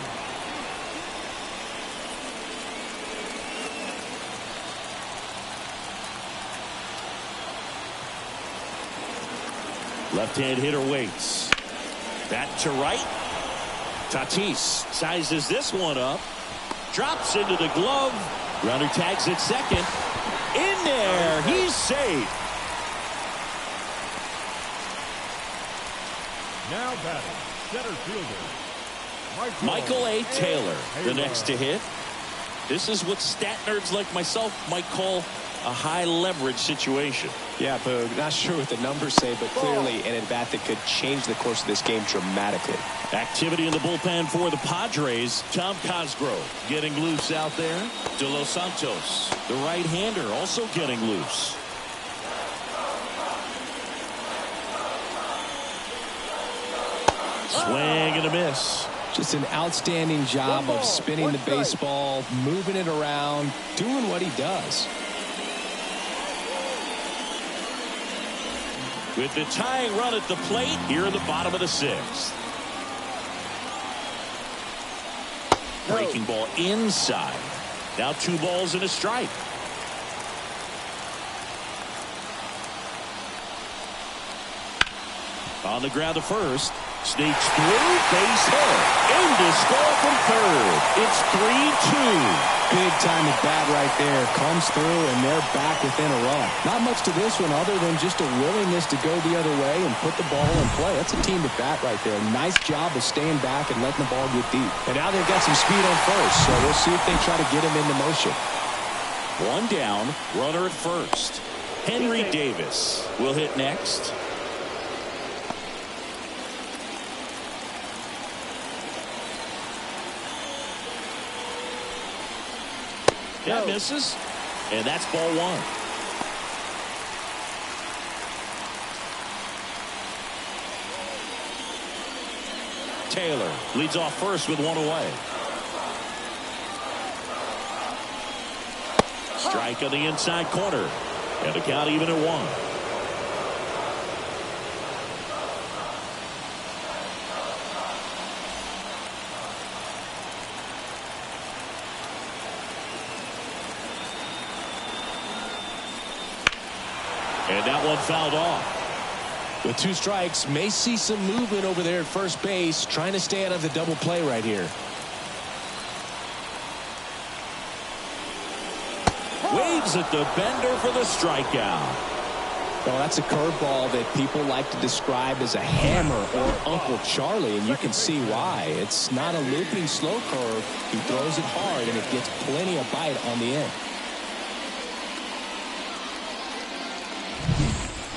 Left-hand hitter waits. Back to right. Tatis sizes this one up. Drops into the glove. Runner tags at second. In there. He's safe. Now batting, center fielder, Michael A. Taylor, the next to hit. This is what stat nerds like myself might call a high leverage situation. Yeah, Boog, not sure what the numbers say, but clearly an at-bat that could change the course of this game dramatically. Activity in the bullpen for the Padres. Tom Cosgrove getting loose out there. De Los Santos, the right-hander, also getting loose. Swing and a miss. Just an outstanding job of spinning the baseball, moving it around, doing what he does. With the tying run at the plate here in the bottom of the sixth. Breaking ball inside. Now 2 balls and a strike. On the ground to first. Sneaks through, base hit. In to score from third. It's 3-2. Big time at bat right there. Comes through, and they're back within a run. Not much to this one other than just a willingness to go the other way and put the ball in play. That's a team at bat right there. Nice job of staying back and letting the ball get deep. And now they've got some speed on first, so we'll see if they try to get him into motion. 1 down, runner at first. Henry Davis will hit next. That misses, and that's ball 1. Taylor leads off first with 1 away. Strike on the inside corner, and the count even at 1. And that one fouled off. With 2 strikes, may see some movement over there at first base, trying to stay out of the double play right here. Waves at the bender for the strikeout. Well, that's a curveball that people like to describe as a hammer or Uncle Charlie, and you can see why. It's not a looping slow curve. He throws it hard, and it gets plenty of bite on the end.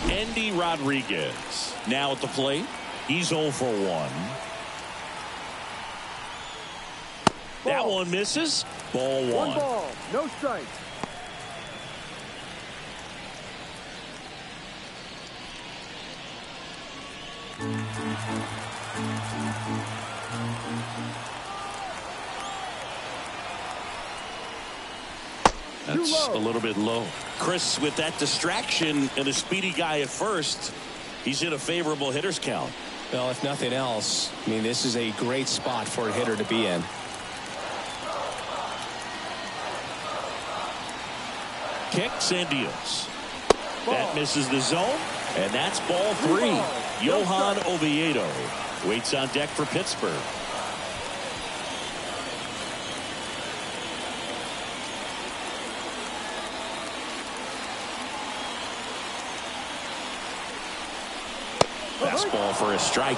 Andy Rodriguez now at the plate. He's 0 for 1. That one misses. Ball 1. 1 ball, no strikes. That's a little bit low. Chris, with that distraction and a speedy guy at first, he's in a favorable hitter's count. Well, if nothing else, I mean, this is a great spot for a hitter to be in. kicks and deals. That misses the zone, and that's ball 3. Johan Oviedo waits on deck for Pittsburgh. Fastball for a strike.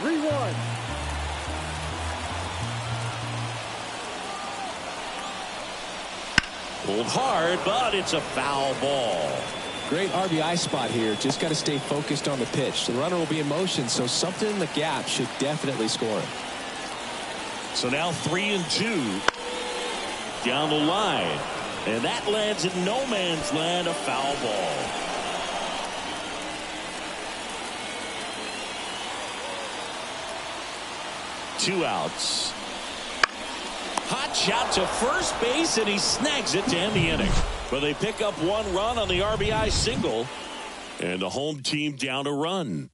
3-1. Pulled hard, but it's a foul ball. Great RBI spot here. Just got to stay focused on the pitch. The runner will be in motion, so something in the gap should definitely score. So now 3-2 down the line, and that lands in no man's land, a foul ball. Two outs. Hot shot to first base, and he snags it to end the inning. But they pick up 1 run on the RBI single, and the home team down a run.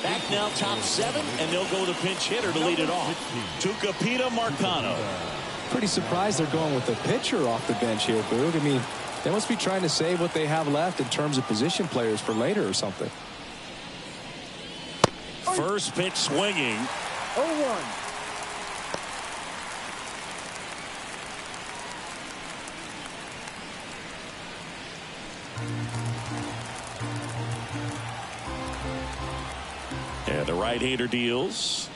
Back now, top 7, and they'll go with a pinch hitter to lead it off. Tucupita Marcano. Pretty surprised they're going with a pitcher off the bench here, Boog. I mean, they must be trying to save what they have left in terms of position players for later or something. First pitch swinging. 0-1. And the right-hander deals.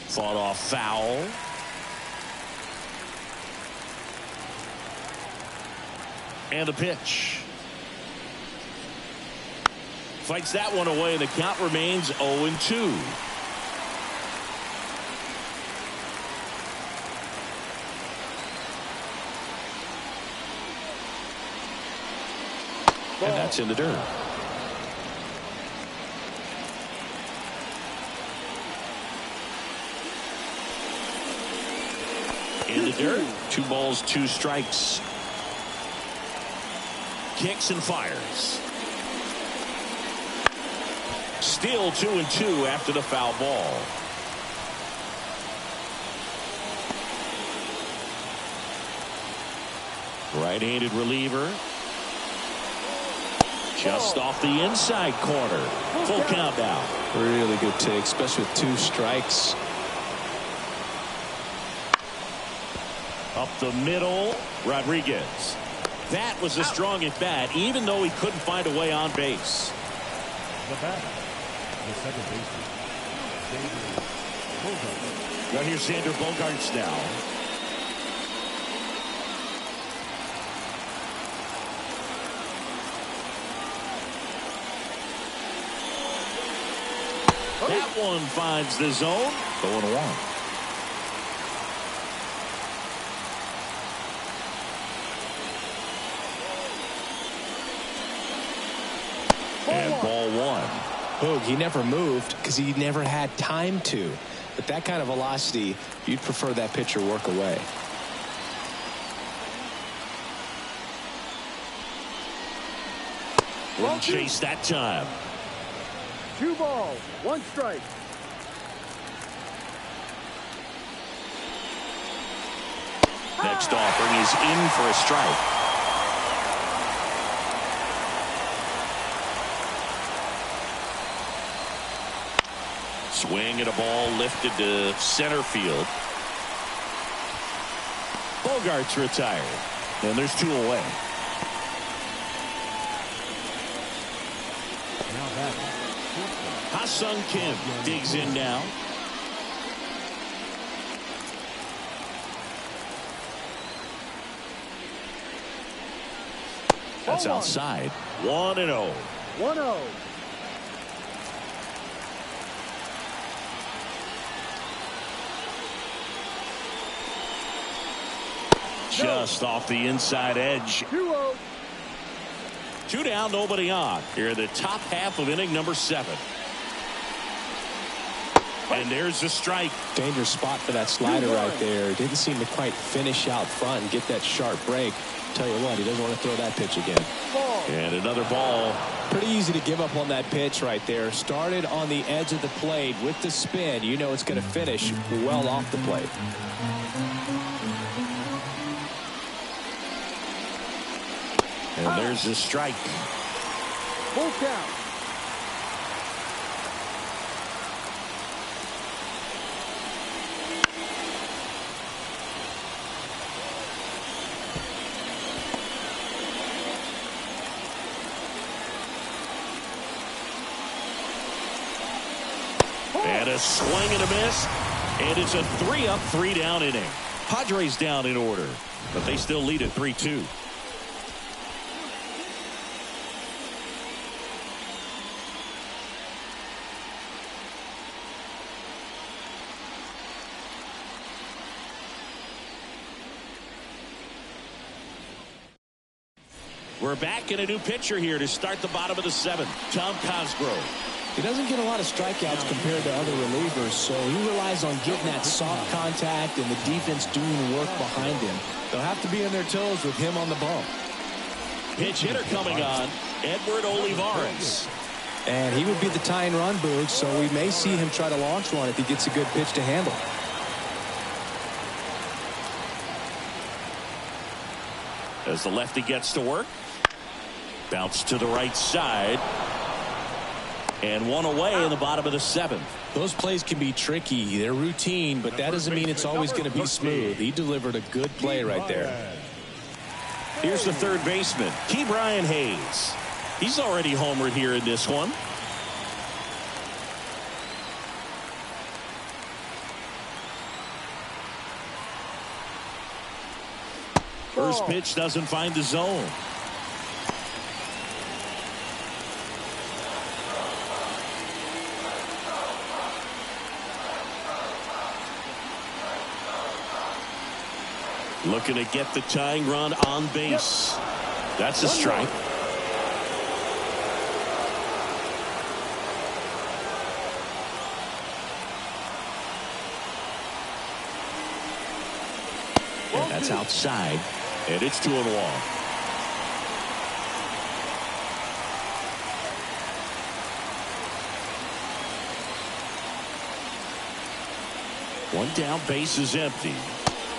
Fought off foul. And the pitch. Fights that one away, and the count remains 0-2. And that's in the dirt. In the dirt. 2 balls, 2 strikes. Kicks and fires. Still 2-2 after the foul ball. Right-handed reliever. Just off the inside corner. Full count now. Really good take, especially with 2 strikes. Up the middle, Rodriguez. That was a strong at bat, even though he couldn't find a way on base. The batter, the second baseman, Xander Bogaerts. Now here's Xander Bogaerts now. That one finds the zone. 0-1. And ball 1. Boog, he never moved because he never had time to. But that kind of velocity, you'd prefer that pitcher work away. Wouldn't chase that time. 2 balls, 1 strike. Next offering is in for a strike. Swing at a ball lifted to center field. Bogaerts retired. And there's 2 away. Now batting, Ha-Sung Kim digs in now. That's outside. 1-0. 1-0. Just off the inside edge. 2-0. 2 down, nobody on. Here in the top half of inning number 7. And there's the strike. Dangerous spot for that slider right there. Didn't seem to quite finish out front and get that sharp break. Tell you what, he doesn't want to throw that pitch again. Ball. And another ball. Pretty easy to give up on that pitch right there. Started on the edge of the plate with the spin. You know it's going to finish well off the plate. And there's a strike. Full count. And a swing and a miss. And it's a 3-up, 3-down inning. Padres down in order, but they still lead at 3-2. We're back in a new pitcher here to start the bottom of the 7th. Tom Cosgrove. He doesn't get a lot of strikeouts compared to other relievers, so he relies on getting that soft contact and the defense doing work behind him. They'll have to be on their toes with him on the bump. Pitch hitter coming on, Edward Olivares. And he would be the tying run, Boog, so we may see him try to launch one if he gets a good pitch to handle. As the lefty gets to work. Bounce to the right side. And one away in the bottom of the 7th. Those plays can be tricky. They're routine, but that doesn't mean it's always going to be smooth. He delivered a good play right there. Here's the third baseman, Ke'Bryan Hayes. He's already homered here in this one. First pitch doesn't find the zone. Looking to get the tying run on base. That's a strike. And that's outside. And it's 2-1. One down, base is empty.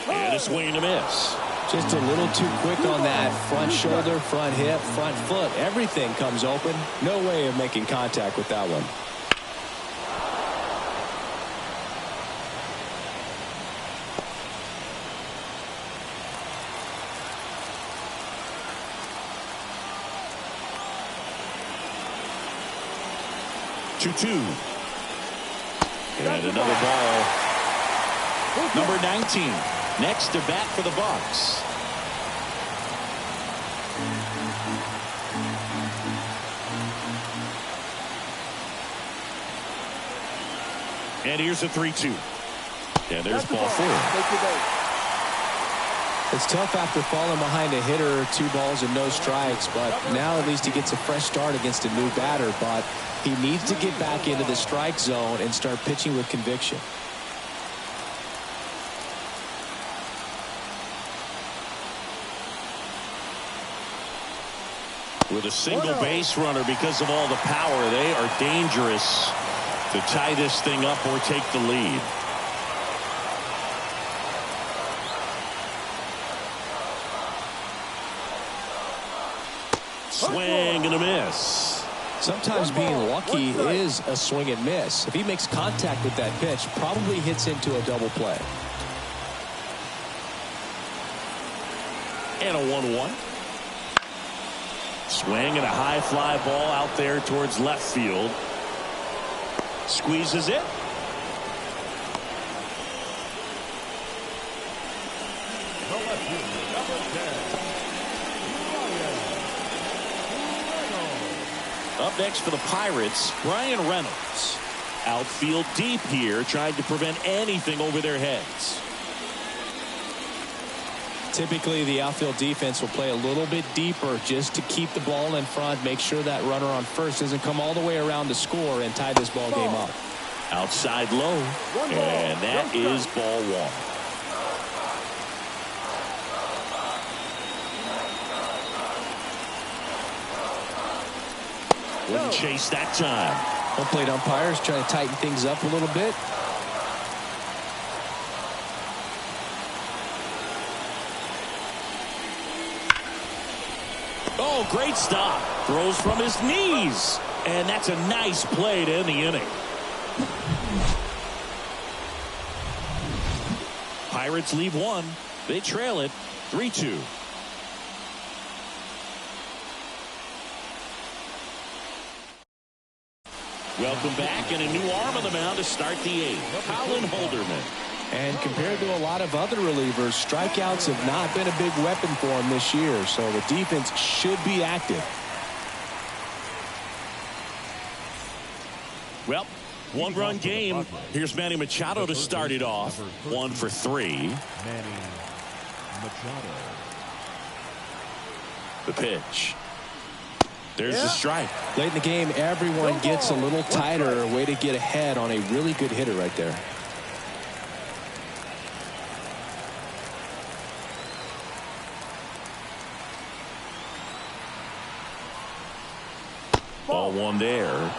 And a swing and a miss. Just a little too quick on that front shoulder, front hip, front foot. Everything comes open. No way of making contact with that one. And another ball. Number 19 next to bat for the Bucks. And here's a 3-2. And there's ball 4. It's tough after falling behind a hitter, 2 balls and no strikes, but now at least he gets a fresh start against a new batter. But he needs to get back into the strike zone and start pitching with conviction. With a single base runner, because of all the power, they are dangerous to tie this thing up or take the lead. Swing and a miss. Sometimes being lucky is a swing and miss. If he makes contact with that pitch, probably hits into a double play. And a 1-1. Swing and a high fly ball out there towards left field. Squeezes it. Up next for the Pirates, Brian Reynolds. Outfield deep here, trying to prevent anything over their heads. Typically, the outfield defense will play a little bit deeper just to keep the ball in front, make sure that runner on first doesn't come all the way around to score and tie this ball game up. Outside low, and that is ball 1. Wouldn't chase that time. Home plate umpires trying to tighten things up a little bit. Oh, great stop. Throws from his knees. And that's a nice play to end the inning. Pirates leave one. They trail it 3-2. Welcome back, and a new arm on the mound to start the eighth. Colin Holderman. And compared to a lot of other relievers, strikeouts have not been a big weapon for him this year, so the defense should be active. Well, one-run game. Here's Manny Machado to start it off. 1 for 3. Manny Machado. The pitch. There's the strike. Late in the game, everyone gets a little tighter. A way to get ahead on a really good hitter right there. Ball one there.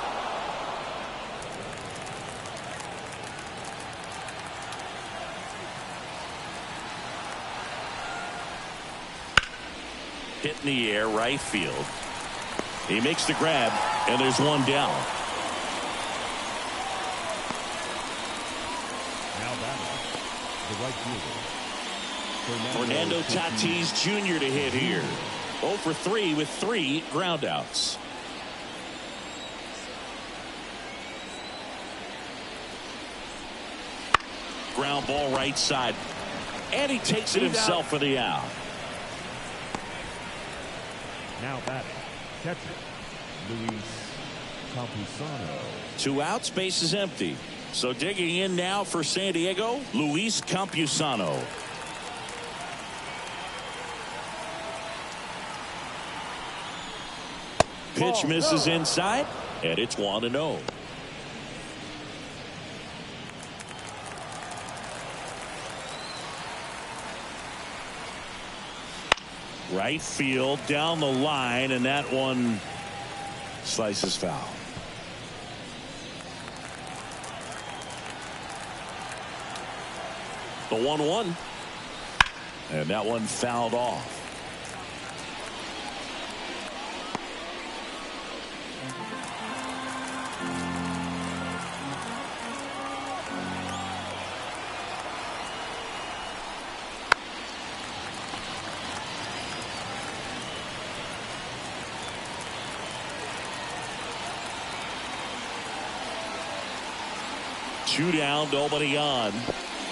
Hit in the air, right field. He makes the grab, and there's one down. Now batting, the right fielder, Fernando Tatis Jr. to hit here. 0 for 3 with 3 groundouts. Ground ball right side. And he takes it himself for the out. Now batting, catcher, Luis Campusano. 2 outs, base is empty. So digging in now for San Diego, Luis Campusano. Pitch misses inside, and it's 1-0. Right field down the line, and that one slices foul. The 1-1, and that one fouled off. Two down, nobody on.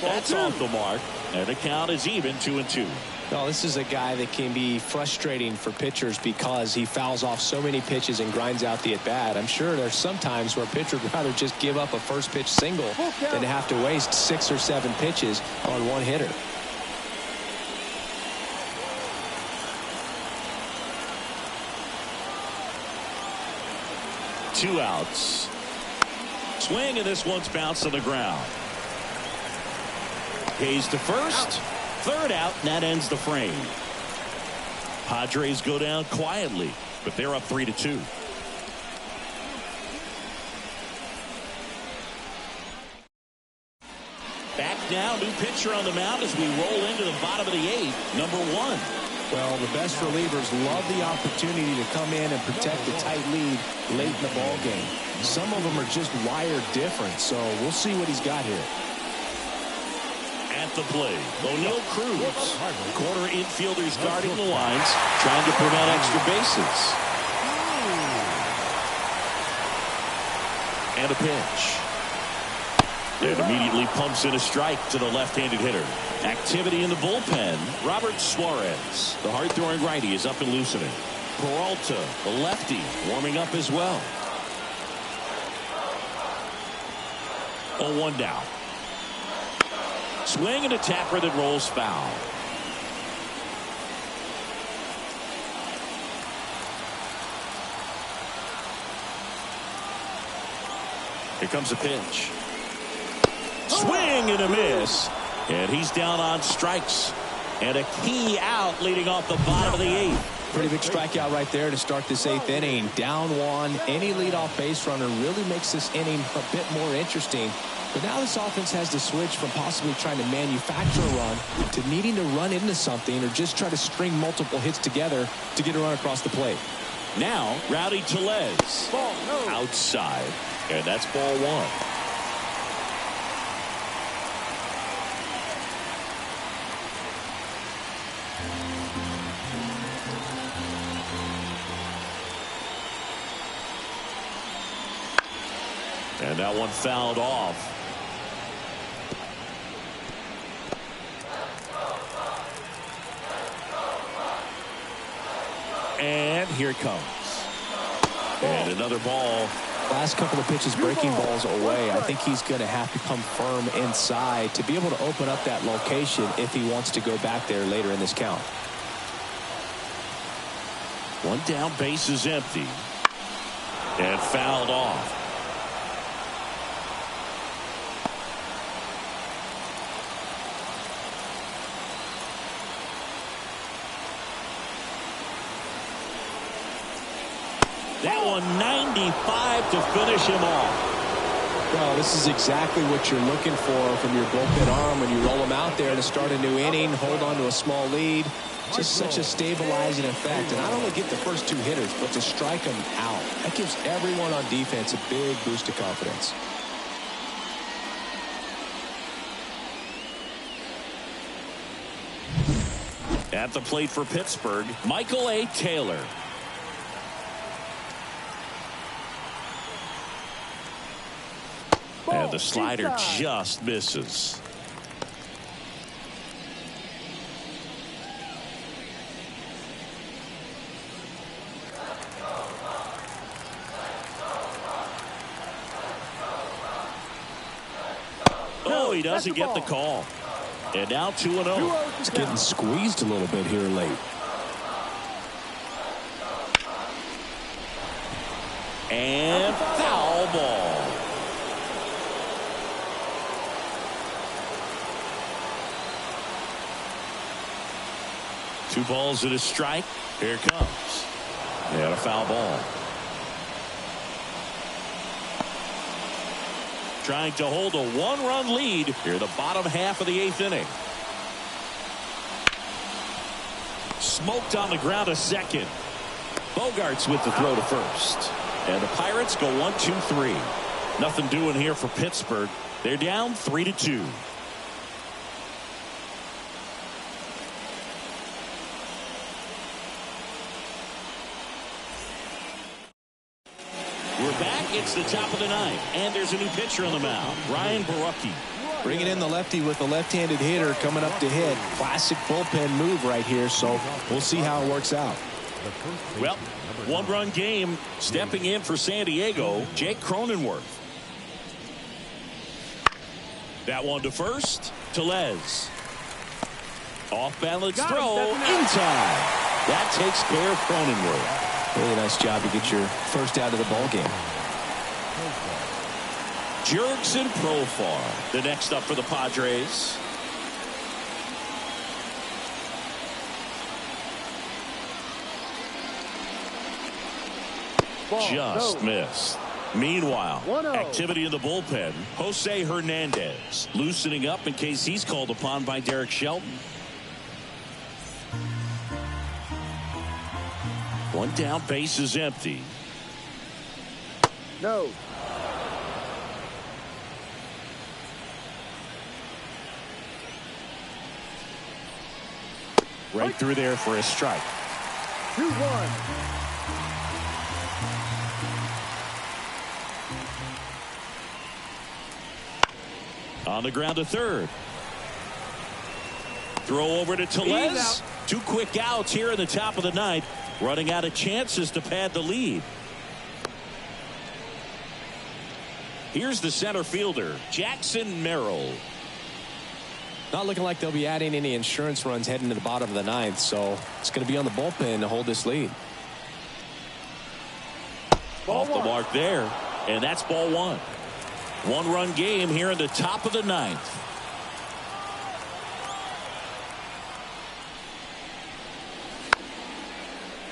That's off the mark, and the count is even 2-2. Well, this is a guy that can be frustrating for pitchers because he fouls off so many pitches and grinds out the at-bat. I'm sure there's some times where a pitcher would rather just give up a first pitch single than to have to waste 6 or 7 pitches on one hitter. Two outs. Swing, and this one's bounced to the ground. Hayes to first. Third out, and that ends the frame. Padres go down quietly, but they're up 3-2. Back now, new pitcher on the mound as we roll into the bottom of the 8th, number 1. Well, the best relievers love the opportunity to come in and protect a tight lead late in the ball game. Some of them are just wired different, so we'll see what he's got here. At the plate, O'Neill Cruz. Corner infielders guarding the lines, trying to prevent extra bases. And a pitch. It immediately pumps in a strike to the left-handed hitter. Activity in the bullpen. Robert Suarez, the hard-throwing righty, is up and loosening. Peralta, the lefty, warming up as well. 0-1 down. Swing and a tapper that rolls foul. Here comes a pitch. Swing and a miss. And he's down on strikes. And a key out leading off the bottom of the 8th. Pretty big strikeout right there to start this 8th inning. Down 1. Any leadoff base runner really makes this inning a bit more interesting. But now this offense has to switch from possibly trying to manufacture a run to needing to run into something or just try to string multiple hits together to get a run across the plate. Now, Rowdy Tellez. Outside. And that's ball 1. And that one fouled off. And here it comes. And another ball. Last couple of pitches breaking balls away. I think he's going to have to come firm inside to be able to open up that location if he wants to go back there later in this count. One down, base is empty. And fouled off. That one 95 to finish him off. Well, this is exactly what you're looking for from your bullpen arm when you roll them out there to start a new inning, hold on to a small lead. Just such a stabilizing effect. And not only get the first 2 hitters, but to strike them out. That gives everyone on defense a big boost of confidence. At the plate for Pittsburgh, Michael A. Taylor. And the slider just misses. Oh, he doesn't get the call. And now 2-0. It's getting squeezed a little bit here late. And foul ball. Two balls and a strike. Here it comes. And a foul ball. Trying to hold a 1-run lead here in the bottom half of the 8th inning. Smoked on the ground to second. Bogarts with the throw to first. And the Pirates go 1-2-3. Nothing doing here for Pittsburgh. They're down 3-2. We're back. It's the top of the 9th, and there's a new pitcher on the mound, Ryan Borucki. Bringing in the lefty with a left-handed hitter coming up to hit. Classic bullpen move right here, so we'll see how it works out. Well, 1-run game. Stepping in for San Diego, Jake Cronenworth. That one to first. Tellez. Off-balance throw in time. That takes care of Cronenworth. Really nice job to get your first out of the ball game. Jurickson Profar, the next up for the Padres. Just missed. Meanwhile, activity in the bullpen. Jose Hernandez loosening up in case he's called upon by Derek Shelton. One down, base is empty. No. Right through there for a strike. 2-1. On the ground to third. Throw over to Tellez. 2 quick outs here in the top of the 9th. Running out of chances to pad the lead. Here's the center fielder, Jackson Merrill. Not looking like they'll be adding any insurance runs heading to the bottom of the 9th, so it's going to be on the bullpen to hold this lead. Off the mark there, and that's ball 1. 1-run game here in the top of the 9th.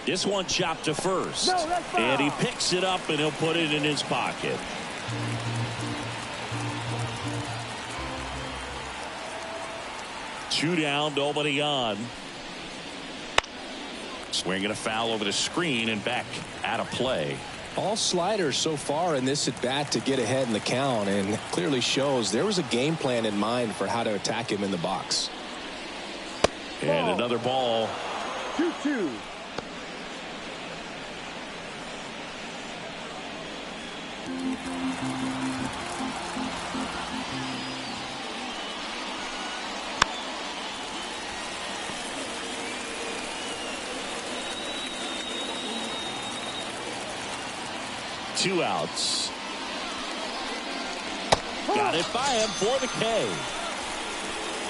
This one chopped to first. No, that's foul. And he picks it up and he'll put it in his pocket. Two down, nobody on. Swinging a foul over the screen and back out of play. All sliders so far in this at bat to get ahead in the count, and clearly shows there was a game plan in mind for how to attack him in the box. And another ball. 2-2. Two outs. Got it by him for the K.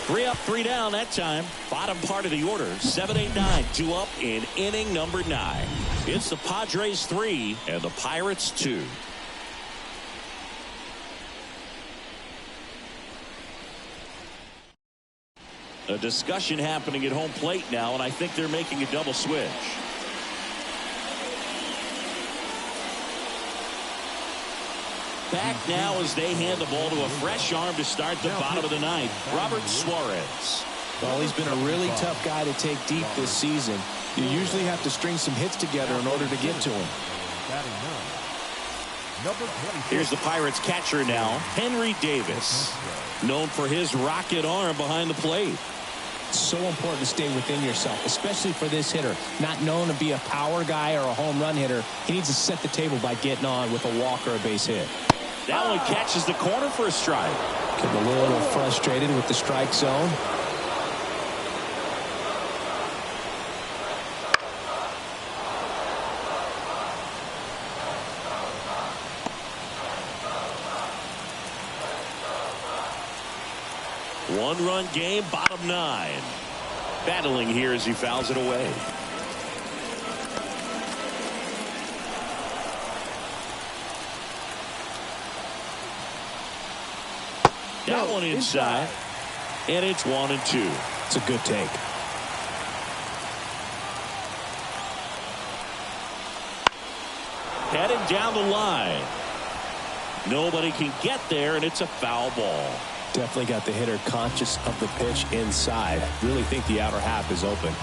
3 up, 3 down that time. Bottom part of the order. 7, 8, 9. 2 up in inning number 9. It's the Padres 3 and the Pirates 2. A discussion happening at home plate now, and I think they're making a double switch. Back now as they hand the ball to a fresh arm to start the bottom of the ninth. Robert Suarez. Well, he's been a really tough guy to take deep this season. You usually have to string some hits together in order to get to him. Here's the Pirates catcher now, Henry Davis. Known for his rocket arm behind the plate. It's so important to stay within yourself, especially for this hitter. Not known to be a power guy or a home run hitter. He needs to set the table by getting on with a walk or a base hit. That one catches the corner for a strike. Getting a little frustrated with the strike zone. One-run game, bottom 9. Battling here as he fouls it away. That one inside. And it's 1 and 2. It's a good take. Heading down the line. Nobody can get there, and it's a foul ball. Definitely got the hitter conscious of the pitch inside. Really think the outer half is open.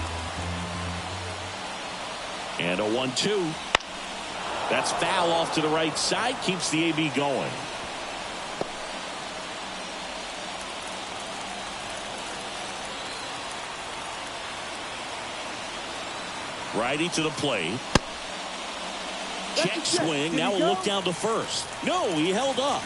And a 1-2. That's foul off to the right side. Keeps the AB going. Righty to the plate. Check swing. Now we'll look down to first. No, he held up.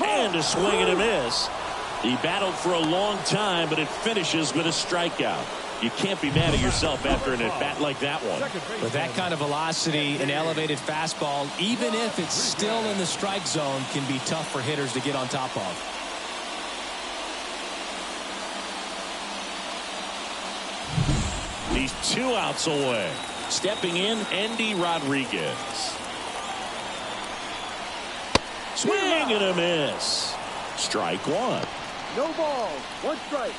And a swing and a miss. He battled for a long time, but it finishes with a strikeout. You can't be mad at yourself after an at-bat like that one. With that kind of velocity, an elevated fastball, even if it's still in the strike zone, can be tough for hitters to get on top of. He's 2 outs away. Stepping in, Andy Rodriguez. Swing and a miss. Strike 1. No ball. 1 strike.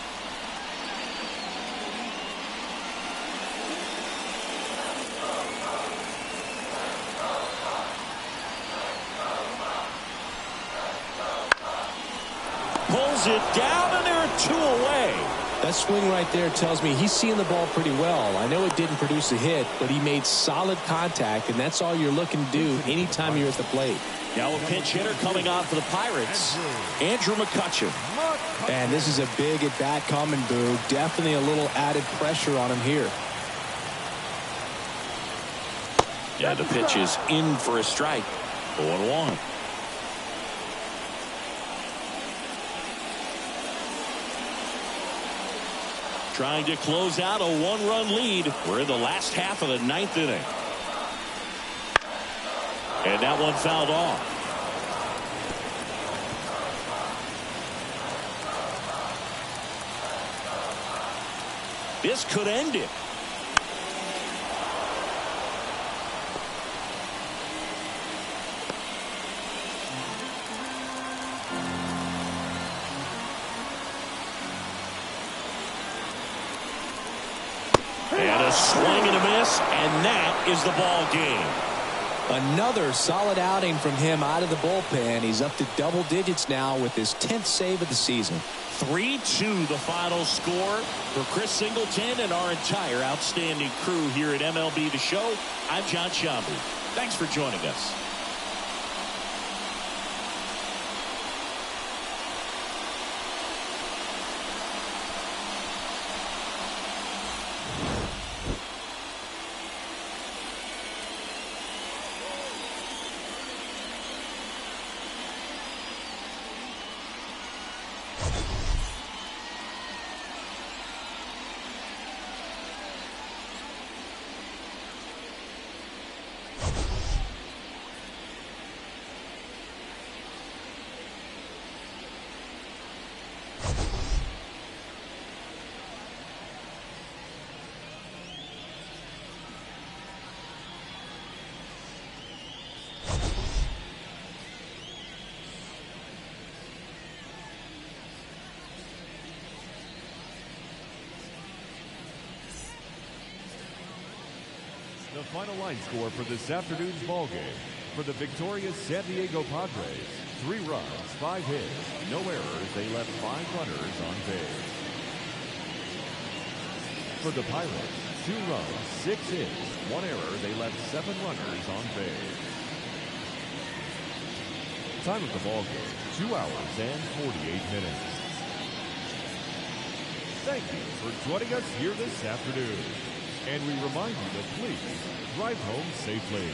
Pulls it down, and there are 2 away. That swing right there tells me he's seeing the ball pretty well. I know it didn't produce a hit, but he made solid contact, and that's all you're looking to do anytime you're at the plate. Now a pinch hitter coming on for the Pirates, Andrew McCutchen. And this is a big at-bat coming, Boo. Definitely a little added pressure on him here. Yeah, the pitch is in for a strike. 0-1. Trying to close out a 1-run lead. We're in the last half of the 9th inning. And that one fouled off. This could end it. A swing and a miss, and that is the ball game. Another solid outing from him out of the bullpen. He's up to double digits now with his 10th save of the season. 3-2 the final score for Chris Singleton and our entire outstanding crew here at MLB The Show. I'm John Shambu. Thanks for joining us. The final line score for this afternoon's ball game. For the victorious San Diego Padres, 3 runs, 5 hits, no errors. They left 5 runners on base. For the Pirates, 2 runs, 6 hits, 1 error. They left 7 runners on base. Time of the ball game, 2 hours and 48 minutes. Thank you for joining us here this afternoon. And we remind you to please drive home safely.